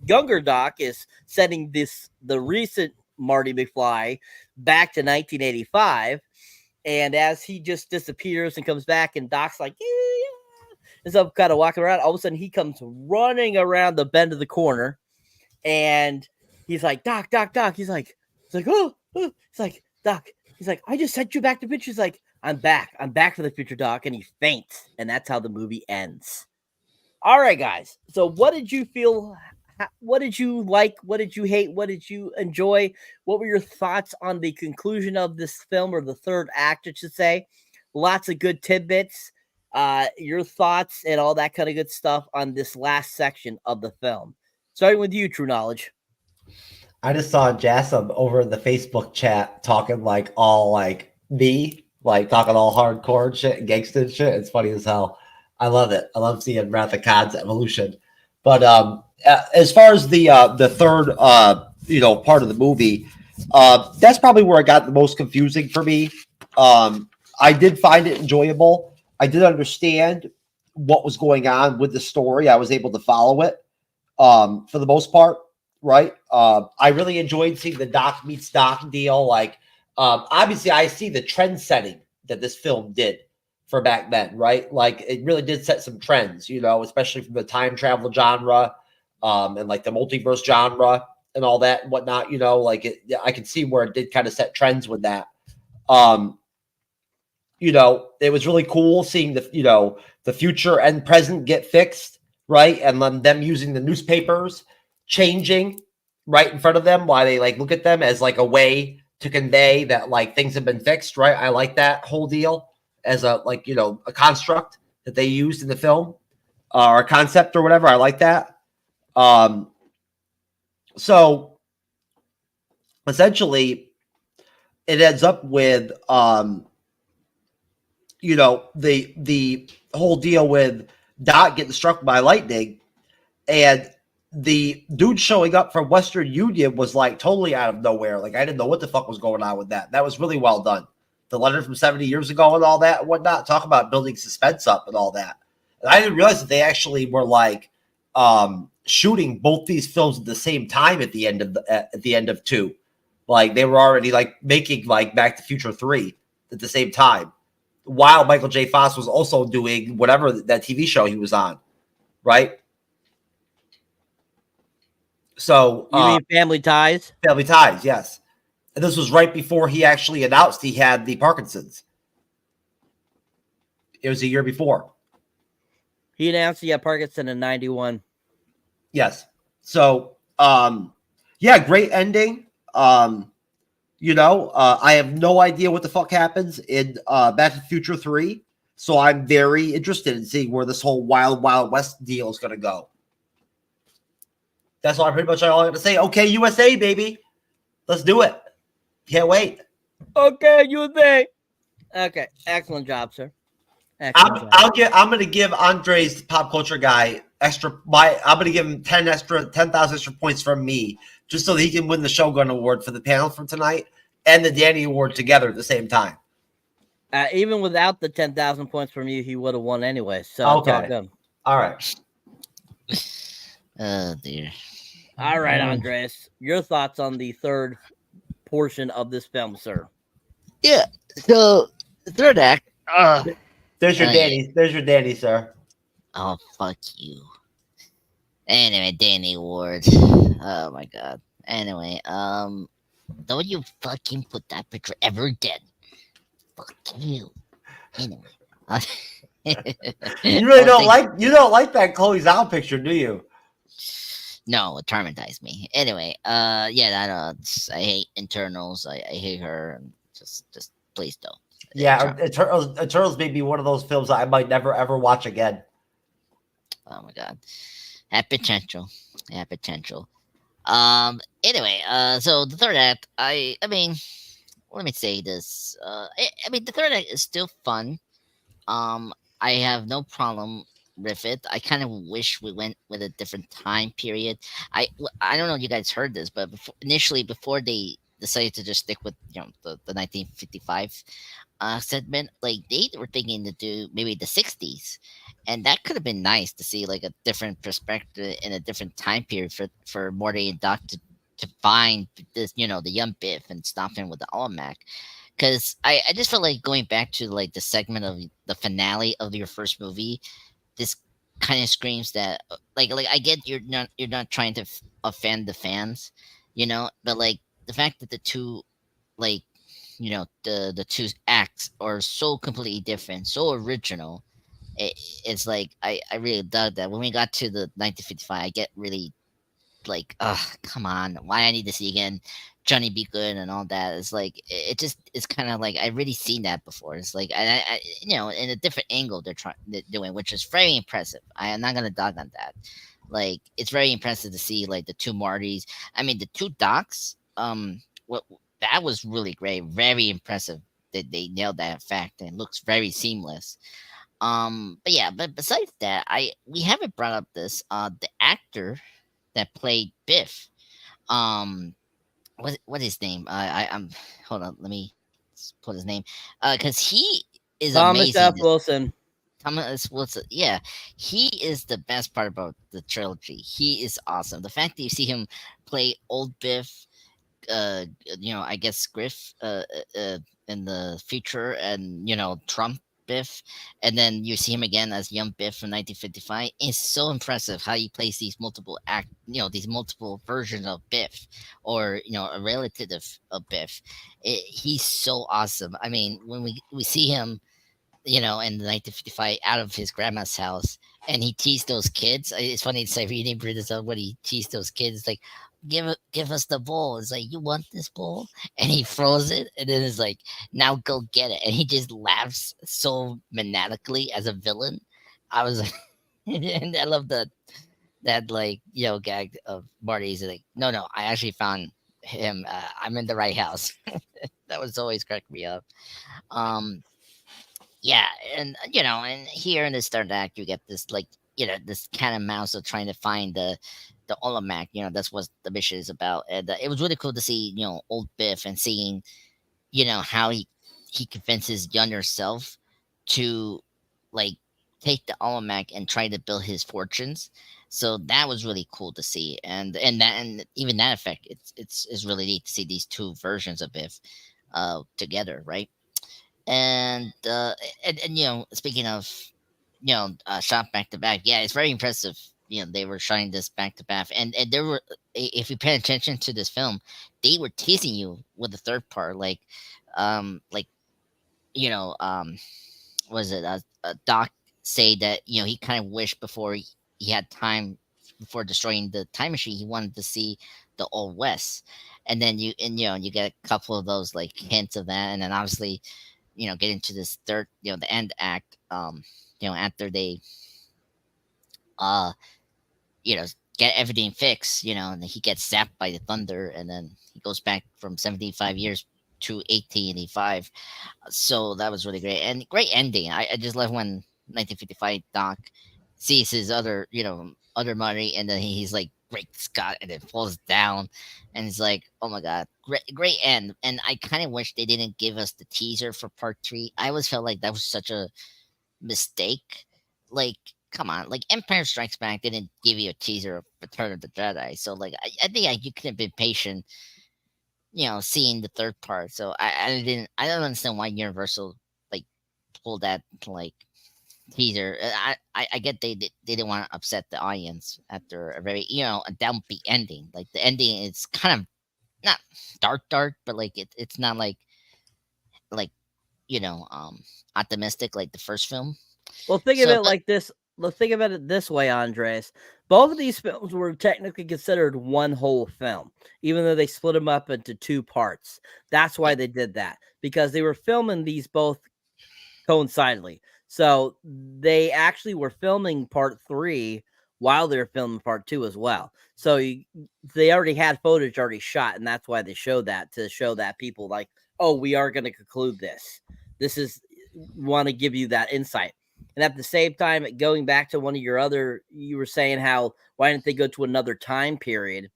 younger Doc is sending the recent Marty McFly back to 1985. And as he just disappears and comes back, and Doc's like, yeah. And so kind of walking around, all of a sudden he comes running around the bend of the corner, and he's like, Doc. He's like, oh. He's like, Doc. He's like, I just sent you back to pictures. Like, I'm back for the future, Doc. And he faints, and that's how the movie ends. All right, guys. So what did you feel? What did you like? What did you hate? What did you enjoy? What were your thoughts on the conclusion of this film, or the third act, I should say? Lots of good tidbits. Your thoughts and all that kind of good stuff on this last section of the film. Starting with you, TrueKnowledge. I just saw Jassim over in the Facebook chat talking like all like me, like talking all hardcore shit and gangsta and shit. It's funny as hell. I love it. I love seeing Wrath of Khan's evolution. But as far as the third part of the movie, that's probably where it got the most confusing for me. I did find it enjoyable. I did understand what was going on with the story. I was able to follow it for the most part, right? I really enjoyed seeing the Doc meets Doc deal. Like, obviously, I see the trend setting that this film did for back then, right? Like it really did set some trends, you know, especially from the time travel genre, and like the multiverse genre and all that and whatnot, you know, like I can see where it did kind of set trends with that. You know, it was really cool seeing the future and present get fixed, right? And then them using the newspapers changing right in front of them while they like look at them as like a way to convey that like things have been fixed, right? I like that whole deal as a like, you know, a construct that they used in the film or a concept or whatever. I like that. So essentially it ends up with you know, the whole deal with Dot getting struck by lightning, and the dude showing up from Western Union was like totally out of nowhere. Like I didn't know what the fuck was going on with that. That was really well done. The letter from 70 years ago and all that and whatnot. Talk about building suspense up and all that. And I didn't realize that they actually were like shooting both these films at the same time at the end of 2. Like they were already like making like Back to Future 3 at the same time, while Michael J. Fox was also doing whatever that TV show he was on, right? So you mean Family Ties? Family Ties, yes. And this was right before he actually announced he had the Parkinson's. It was a year before. He announced he had Parkinson in 91. Yes. So, yeah, great ending. You know, I have no idea what the fuck happens in Back to the Future 3. So I'm very interested in seeing where this whole Wild Wild West deal is going to go. That's all pretty much all I got to say. Okay, USA, baby. Let's do it. Can't wait. Okay, USA. Okay, excellent job, sir. Excellent job. I'm going to give Andre's pop culture guy I'm going to give him 10,000 extra points from me, just so that he can win the Shogun Award for the panel from tonight and the Danny Award together at the same time. Even without the 10,000 points from you, he would have won anyway. So okay. All right. Oh dear. All right, Andres, your thoughts on the third portion of this film, sir? Yeah. So the third act. There's your Danny. There's your Danny, sir. Oh, fuck you. Anyway, Danny Ward. Oh my god. Anyway, don't you fucking put that picture ever again. Fuck you. Anyway. You really don't like that Chloe Zhao picture, do you? No, it traumatized me. Anyway, yeah, I know. I hate Internals. I hate her. And just please don't. Yeah, Eternals may be one of those films that I might never ever watch again. Oh my god. Had potential. Anyway, so the third act, I mean, let me say this. I mean, the third act is still fun. I have no problem with it. I kind of wish we went with a different time period. I don't know if you guys heard this, but before they decided to just stick with the 1955 segment, like they were thinking to do maybe the 60s, and that could have been nice to see like a different perspective in a different time period for Morty and Doc to find this, the young Biff and stop him with the Almanac. Because I just felt like going back to like the segment of the finale of your first movie, this kind of screams that like I get you're not trying to offend the fans, but like the fact that the two like the two acts are so completely different, so original, it's like I really dug that. When we got to the 1955, I get really like, come on, why I need to see again Johnny Be Good and all that. It's like it's kind of like I've really seen that before. It's like I in a different angle they're doing, which is very impressive. I am not gonna dog on that. Like it's very impressive to see like the two Martys. I mean the two Docs. That was really great. Very impressive that they nailed that fact, and it looks very seamless. But besides that, we haven't brought up this. The actor that played Biff, what his name? I'm hold on, let me put his name. Because he is Thomas amazing. F. Wilson. Thomas Wilson, yeah, he is the best part about the trilogy. He is awesome. The fact that you see him play old Biff, I guess Griff, in the future, and Trump Biff, and then you see him again as young Biff from 1955. It's so impressive how you place these multiple these multiple versions of Biff, or a relative of Biff. He's so awesome. I mean, when we see him, in the 1955 out of his grandma's house, and he teased those kids. It's funny to say reading this up when he teased those kids, like, give us the bowl. It's like, you want this bowl? And he throws it, and then it's like, now go get it. And he just laughs so maniacally as a villain. I was like, and I love that like gag of Marty's like, no, I actually found him. I'm in the right house. That was always cracked me up. Yeah, and and here in this third act, you get this like this cat and mouse of trying to find the Olamac. That's what the mission is about, and it was really cool to see old Biff and seeing how he convinces younger self to like take the Olamac and try to build his fortunes. So that was really cool to see, and even that effect, it's really neat to see these two versions of Biff together, right? And speaking of shot back to back, yeah, it's very impressive. They were showing this back to back, and there were, if you pay attention to this film, they were teasing you with the third part, like was it Doc say that he kind of wished before he had time, before destroying the time machine, he wanted to see the Old West, and then you get a couple of those like hints of that, and then obviously get into this third, the end act, after they, get everything fixed, and he gets zapped by the thunder, and then he goes back from 75 years to 1885. So that was really great, and great ending. I just love when 1955 Doc sees his other Marty, and then he's like, great Scott, and it falls down, and it's like, oh my god, great end. And I kind of wish they didn't give us the teaser for part 3. I always felt like that was such a mistake. Like, come on, like Empire Strikes Back didn't give you a teaser of Return of the Jedi, so like I think you could have been patient, seeing the third part. So I don't understand why Universal like pulled that like teaser. I get they didn't want to upset the audience after a very a downbeat ending. Like the ending is kind of not dark, but like it's not like optimistic like the first film. Well, think of it like this. Think about it this way, Andres. Both of these films were technically considered one whole film, even though they split them up into 2 parts. That's why they did that, because they were filming these both coincidentally. So they actually were filming part 3 while they were filming part 2 as well. So they already had footage already shot, and that's why they showed that, to show that people like, oh, we are going to conclude this. This is, want to give you that insight. And at the same time, going back to one of your other, you were saying how, why didn't they go to another time period?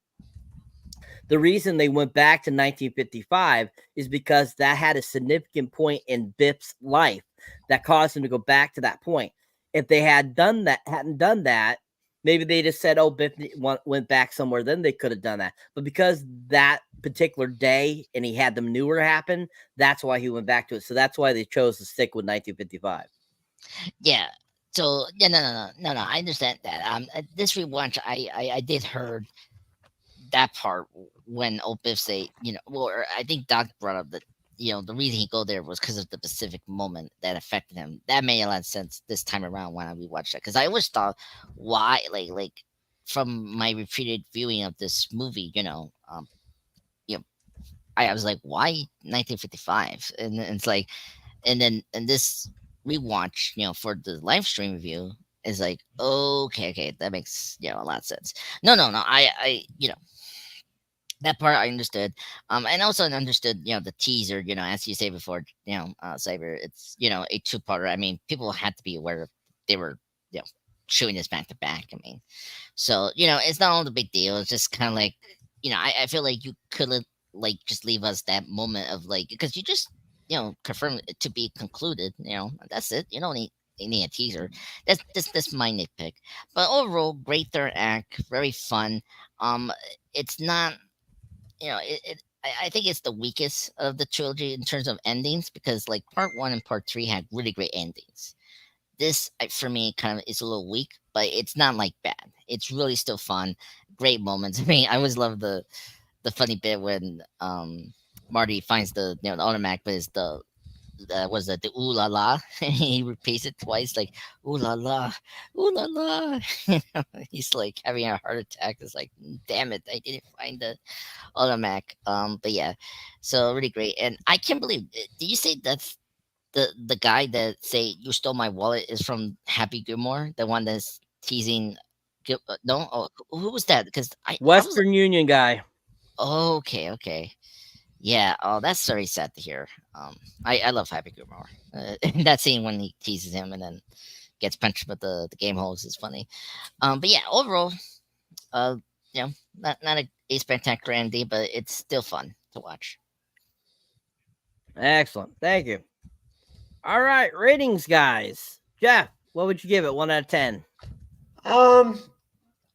The reason they went back to 1955 is because that had a significant point in Biff's life that caused him to go back to that point. If they hadn't done that, maybe they just said, oh, Biff went back somewhere, then they could have done that. But because that particular day and he had the maneuver happen, that's why he went back to it. So that's why they chose to stick with 1955. Yeah. So yeah, no. I understand that. This rewatch, I did heard that part when old Biff say, well, I think Doc brought up that, the reason he go there was because of the specific moment that affected him. That made a lot of sense this time around when I rewatched that, because I always thought, why, like from my repeated viewing of this movie, I was like, why 1955? And it's like, and this rewatch, for the live stream review is like, okay, that makes a lot of sense. No, I that part I understood, and also understood, the teaser, as you say before, Cyber, it's a 2-parter. I mean, people had to be aware of they were shooting this back to back. I mean, so it's not all the big deal. It's just kind of like, I feel like you could like just leave us that moment of like, because you just confirm it to be concluded. That's it. You don't need a teaser. That's my nitpick. But overall, great third act, very fun. It's not, I think it's the weakest of the trilogy in terms of endings because like part 1 and part 3 had really great endings. This for me kind of is a little weak, but it's not like bad. It's really still fun, great moments. I mean, I always love the funny bit when Marty finds the the automatic, but it's the ooh la la, and he repeats it twice, like ooh la la, ooh la la. He's like having a heart attack. It's like, damn it, I didn't find the automatic. But yeah, so really great, and I can't believe. Did you say that's the guy that say you stole my wallet is from Happy Gilmore, the one that's teasing? No, oh, who was that? Because I was Western Union guy. okay. Yeah. Oh, that's very sad to hear. I love Happy Gilmore. That scene when he teases him and then gets punched with the game hose is funny. But yeah, overall, not a spectacular ending, but it's still fun to watch. Excellent. Thank you. All right, ratings, guys. Jeff, what would you give it? 1 out of 10. I'm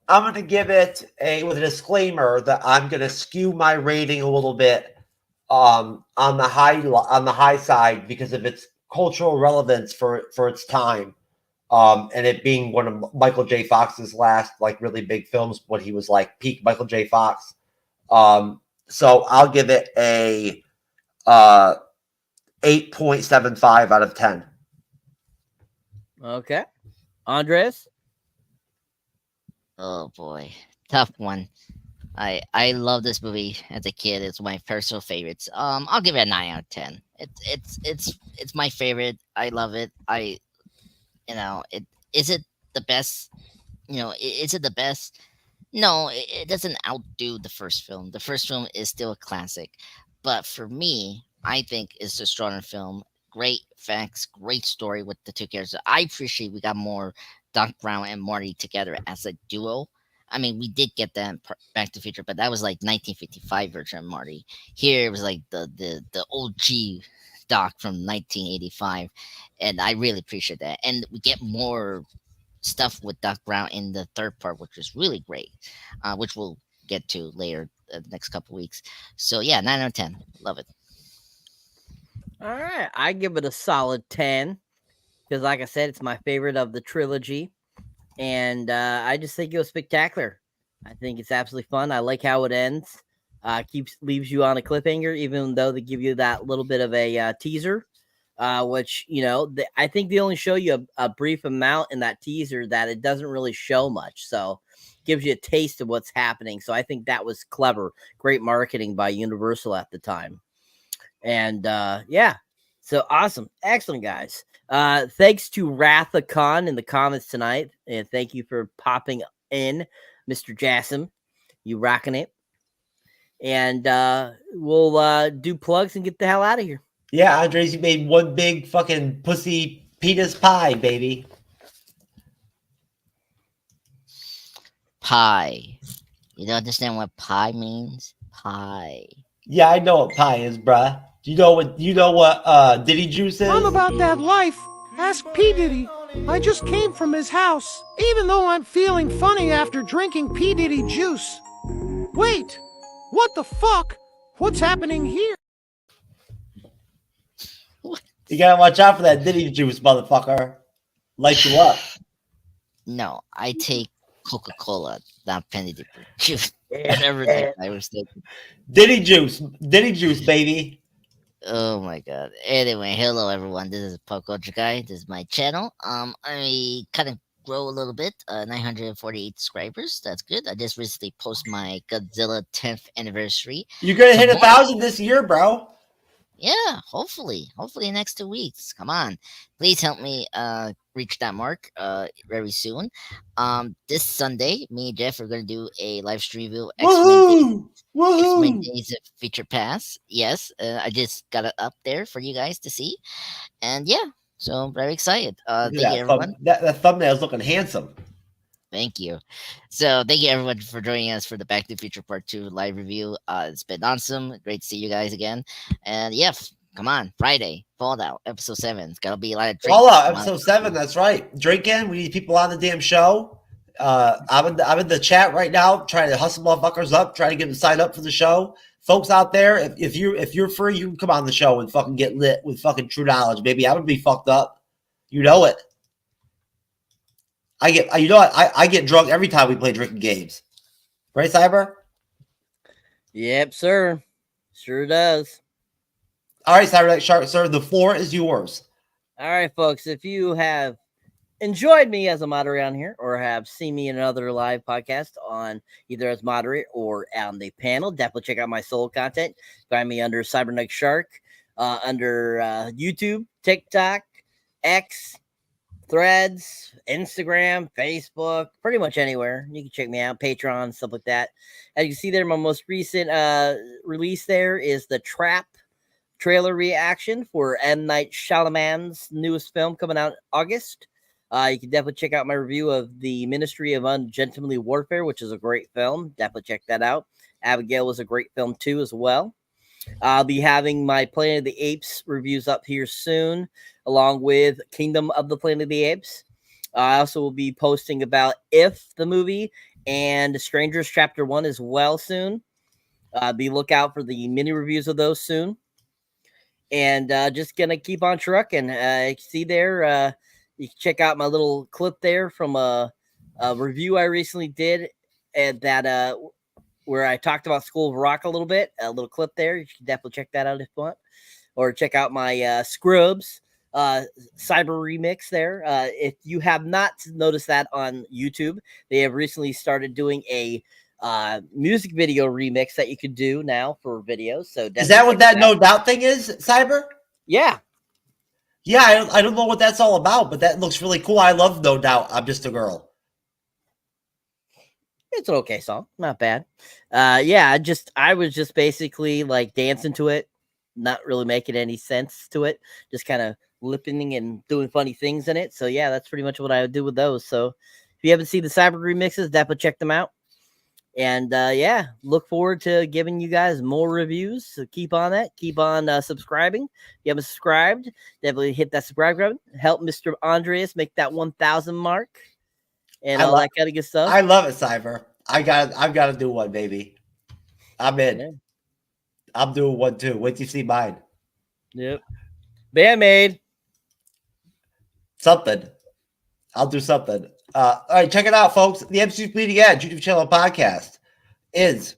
going to give it with a disclaimer that I'm going to skew my rating a little bit on the high side because of its cultural relevance for its time, and it being one of Michael J. Fox's last like really big films when he was like peak Michael J. Fox. So I'll give it a 8.75 out of 10. Okay, Andres. Oh boy, tough one. I love this movie as a kid. It's one of my personal favorites. I'll give it a 9 out of 10. It's my favorite. I love it. Is it the best? Is it the best? No, it doesn't outdo the first film. The first film is still a classic, but for me, I think it's a stronger film. Great facts, great story with the two characters. I appreciate we got more Doc Brown and Marty together as a duo. I mean, we did get that in Back to the Future, but that was like 1955 version of Marty. Here it was like the OG Doc from 1985, and I really appreciate that. And we get more stuff with Doc Brown in the third part, which is really great, which we'll get to later the next couple weeks. So yeah, 9 out of 10. Love it. All right, I give it a solid 10 because, like I said, it's my favorite of the trilogy. And I just think it was spectacular. I think it's absolutely fun. I like how it ends. Leaves you on a cliffhanger, even though they give you that little bit of a teaser, which I think they only show you a brief amount in that teaser that it doesn't really show much. So gives you a taste of what's happening. So I think that was clever, great marketing by Universal at the time. And so awesome, excellent, guys. Thanks to Ratha Khan in the comments tonight, and thank you for popping in, Mr. Jassim. You rocking it. And we'll do plugs and get the hell out of here. Yeah, Andres, you made one big fucking pussy penis pie, baby. Pie. You don't understand what pie means? Pie. Yeah, I know what pie is, bruh. You know what Diddy Juice is? I'm about that life. Ask P. Diddy. I just came from his house, even though I'm feeling funny after drinking P. Diddy juice. Wait, what the fuck? What's happening here? You gotta watch out for that Diddy Juice, motherfucker. Light you up. No, I take Coca-Cola, not Penny Dipper juice. Whatever that I was thinking. Diddy Juice, baby. Oh my god. Anyway, hello everyone. This is Pop Culture Guy. This is my channel. I kind of grow a little bit. 948 subscribers. That's good. I just recently posted my Godzilla 10th anniversary. You're gonna hit 1,000 this year, bro. Yeah, hopefully in the next 2 weeks. Come on, please help me reach that mark very soon. This Sunday, me and Jeff are gonna do a live stream review. X-Men Days of Future Past. Yes, I just got it up there for you guys to see, and yeah, so I'm very excited. Thank you, everyone. That thumbnail's looking handsome. Thank you. So thank you everyone for joining us for the Back to the Future Part 2 live review. It's been awesome. Great to see you guys again. And yeah, come on, Friday, Fallout, episode 7. It's gotta be a lot of drinking. Fallout, episode 7, that's right. Drinking, we need people on the damn show. I'm in the chat right now, trying to hustle motherfuckers up, trying to get them signed up for the show. folks out there, if you're free, you can come on the show and fucking get lit with fucking True Knowledge, baby. I would be fucked up. You know it. I get drunk every time we play drinking games. Right, Cyber? Yep, sir. Sure does. All right, Cyberneticshark, sir, the floor is yours. All right, folks. If you have enjoyed me as a moderator on here or have seen me in another live podcast on either as moderator or on the panel, definitely check out my solo content. Find me under Cyberneticshark, under YouTube, TikTok, X, Threads, Instagram, Facebook, pretty much anywhere. You can check me out, Patreon, stuff like that. As you can see there, my most recent release there is the Trap trailer reaction for M. Night Shyamalan's newest film coming out in August. You can definitely check out my review of The Ministry of Ungentlemanly Warfare, which is a great film. Definitely check that out. Abigail was a great film too as well. I'll be having my Planet of the Apes reviews up here soon, along with Kingdom of the Planet of the Apes. I also will be posting about If the movie and Strangers Chapter 1 as well soon. Be lookout for the mini reviews of those soon. And just going to keep on trucking. See there, you can check out my little clip there from a review I recently did and that where I talked about School of Rock a little bit. A little clip there. You can definitely check that out if you want. Or check out my Scrubs cyber remix there. If you have not noticed that on YouTube, they have recently started doing a music video remix that you can do now for videos. So is that what that No Doubt thing is, Cyber? Yeah. Yeah, I don't know what that's all about, but that looks really cool. I love No Doubt. I'm Just a Girl. It's an okay song, not bad. Yeah, I was just basically like dancing to it, not really making any sense to it, just kind of lipping and doing funny things in it. So yeah, that's pretty much what I would do with those. So if you haven't seen the cyber remixes, definitely check them out. And yeah, look forward to giving you guys more reviews. So keep on that. Keep on subscribing. If you haven't subscribed, definitely hit that subscribe button. Help Mr. Andreas make that 1,000 mark and all that kind of good stuff. I love it, Cyber. I've got to do one, baby. I'm in. Yeah. I'm doing one too. Wait till you see mine. Yep. Bandmade. Something. I'll do something. All right, check it out, folks. The MCU'S Bleeding Edge YouTube channel podcast is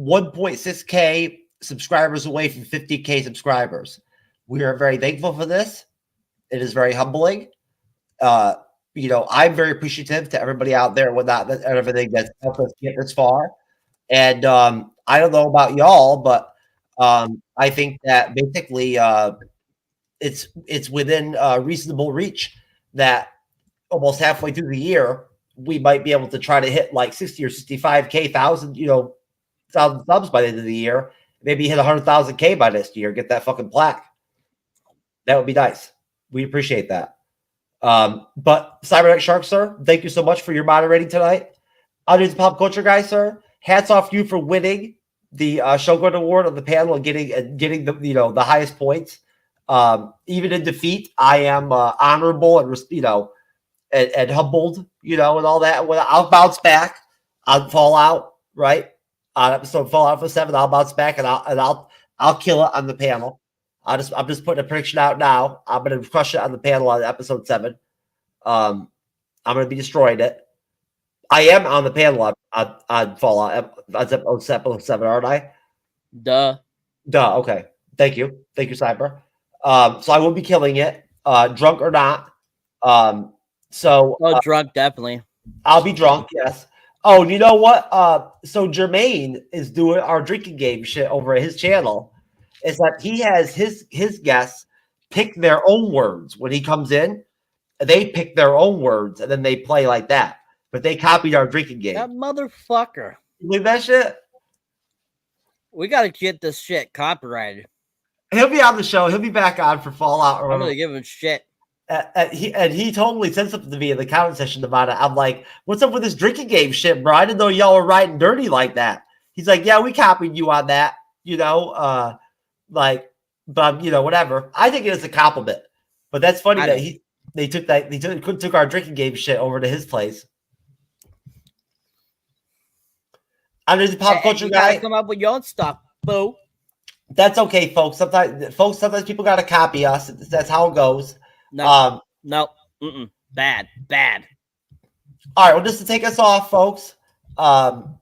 1.6K subscribers away from 50K subscribers. We are very thankful for this. It is very humbling. I'm very appreciative to everybody out there and everything that's helped us get this far. And I don't know about y'all, but I think that basically it's within reasonable reach that almost halfway through the year, we might be able to try to hit like 60 or 65K thousand subs by the end of the year. Maybe hit 100,000K by this year. Get that fucking plaque. That would be nice. We appreciate that. But Cyberneticshark, sir, thank you so much for your moderating tonight. Others pop culture guy, sir, hats off to you for winning the Shogun Award on the panel and getting the highest points. Even in defeat, I am honorable and humbled, and all that. When I'll bounce back on Fallout, right? On episode Fallout for 7, I'll bounce back and I'll kill it on the panel. I'm just putting a prediction out now. I'm gonna crush it on the panel on episode 7. I'm gonna be destroying it. I am on the panel on Fallout on episode 7, aren't I? Duh. Okay. Thank you, Cyber. So I will be killing it, drunk or not. Drunk, definitely. I'll be drunk, yes. Oh, you know what? So Jermaine is doing our drinking game shit over at his channel. Is that he has his guests pick their own words when he comes in. They pick their own words and then they play like that. But they copied our drinking game. That motherfucker. You believe that shit? We got to get this shit copyrighted. He'll be on the show. He'll be back on for Fallout. I'm gonna give him shit. He totally said something to me in the comment section about it. I'm like, what's up with this drinking game shit, bro? I didn't know y'all were writing dirty like that. He's like, yeah, we copied you on that, whatever. I think it is a compliment, but that's funny that they took our drinking game shit over to his place. I'm just a pop culture guy. Come up with your own stuff, Boo. That's okay, folks. Sometimes people got to copy us. That's how it goes. No. Bad. All right. Well, just to take us off, folks, I'm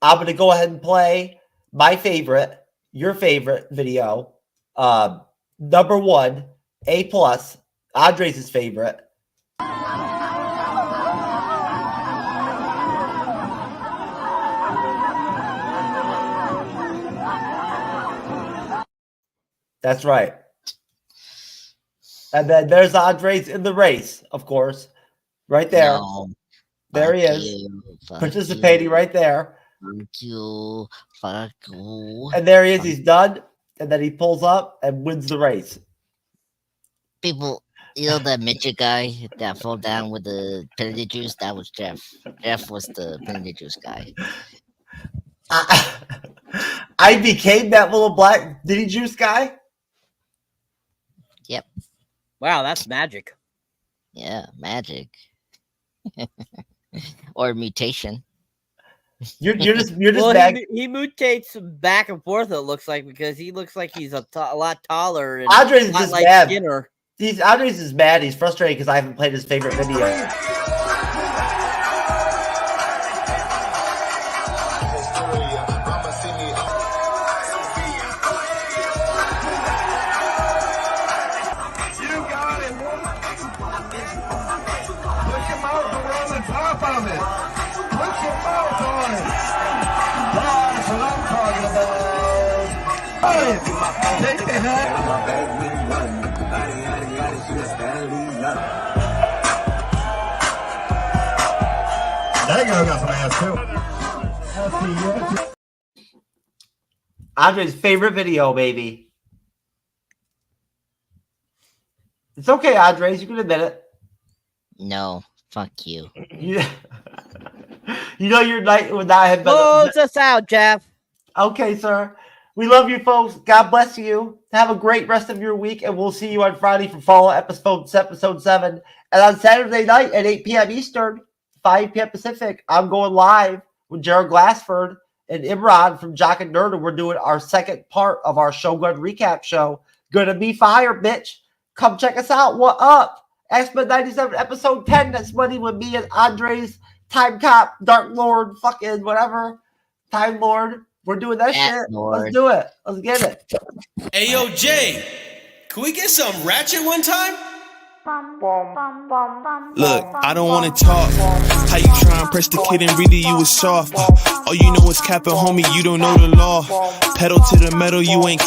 going to go ahead and play my favorite, your favorite video. Number 1, A+, Andres' favorite. That's right. And then there's Andres in the race, of course. Right there. No, there he is. Participating right there. Fuck you. Fuck you. And there he is. He's done. And then he pulls up and wins the race. People, you know that midget guy that fell down with the penalty juice? That was Jeff. Jeff was the penalty juice guy. I became that little black Diddy juice guy? Yep. Wow, that's magic. Yeah, magic. Or mutation. You're just well, he mutates back and forth, it looks like, because he looks like he's a lot taller and Andres is just mad. Skinner. Andres is mad. He's frustrated because I haven't played his favorite video. That guy got some ass too. Andre's favorite video, baby. It's okay, Andres. You can admit it. No, fuck you. You know your night would not have been. Close us out, Jeff. Okay, sir. We love you, folks. God bless you. Have a great rest of your week, and we'll see you on Friday for Fallout episode 7. And on Saturday night at 8 p.m. Eastern, 5 p.m. Pacific, I'm going live with Jared Glassford and Imran from Jock and Nerd, and we're doing our second part of our Shogun recap show. Gonna be fire, bitch. Come check us out. What up? X-Men 97 episode 10. That's money with me and Andres, Time Cop, Dark Lord, fucking whatever. Time Lord. We're doing that shit. Lord. Let's do it. Let's get it. Hey, yo, Jay, can we get some ratchet one time? Look, I don't want to talk. How you try and press the kid and read it, you was soft. All you know is capping, homie, you don't know the law. Pedal to the metal, you ain't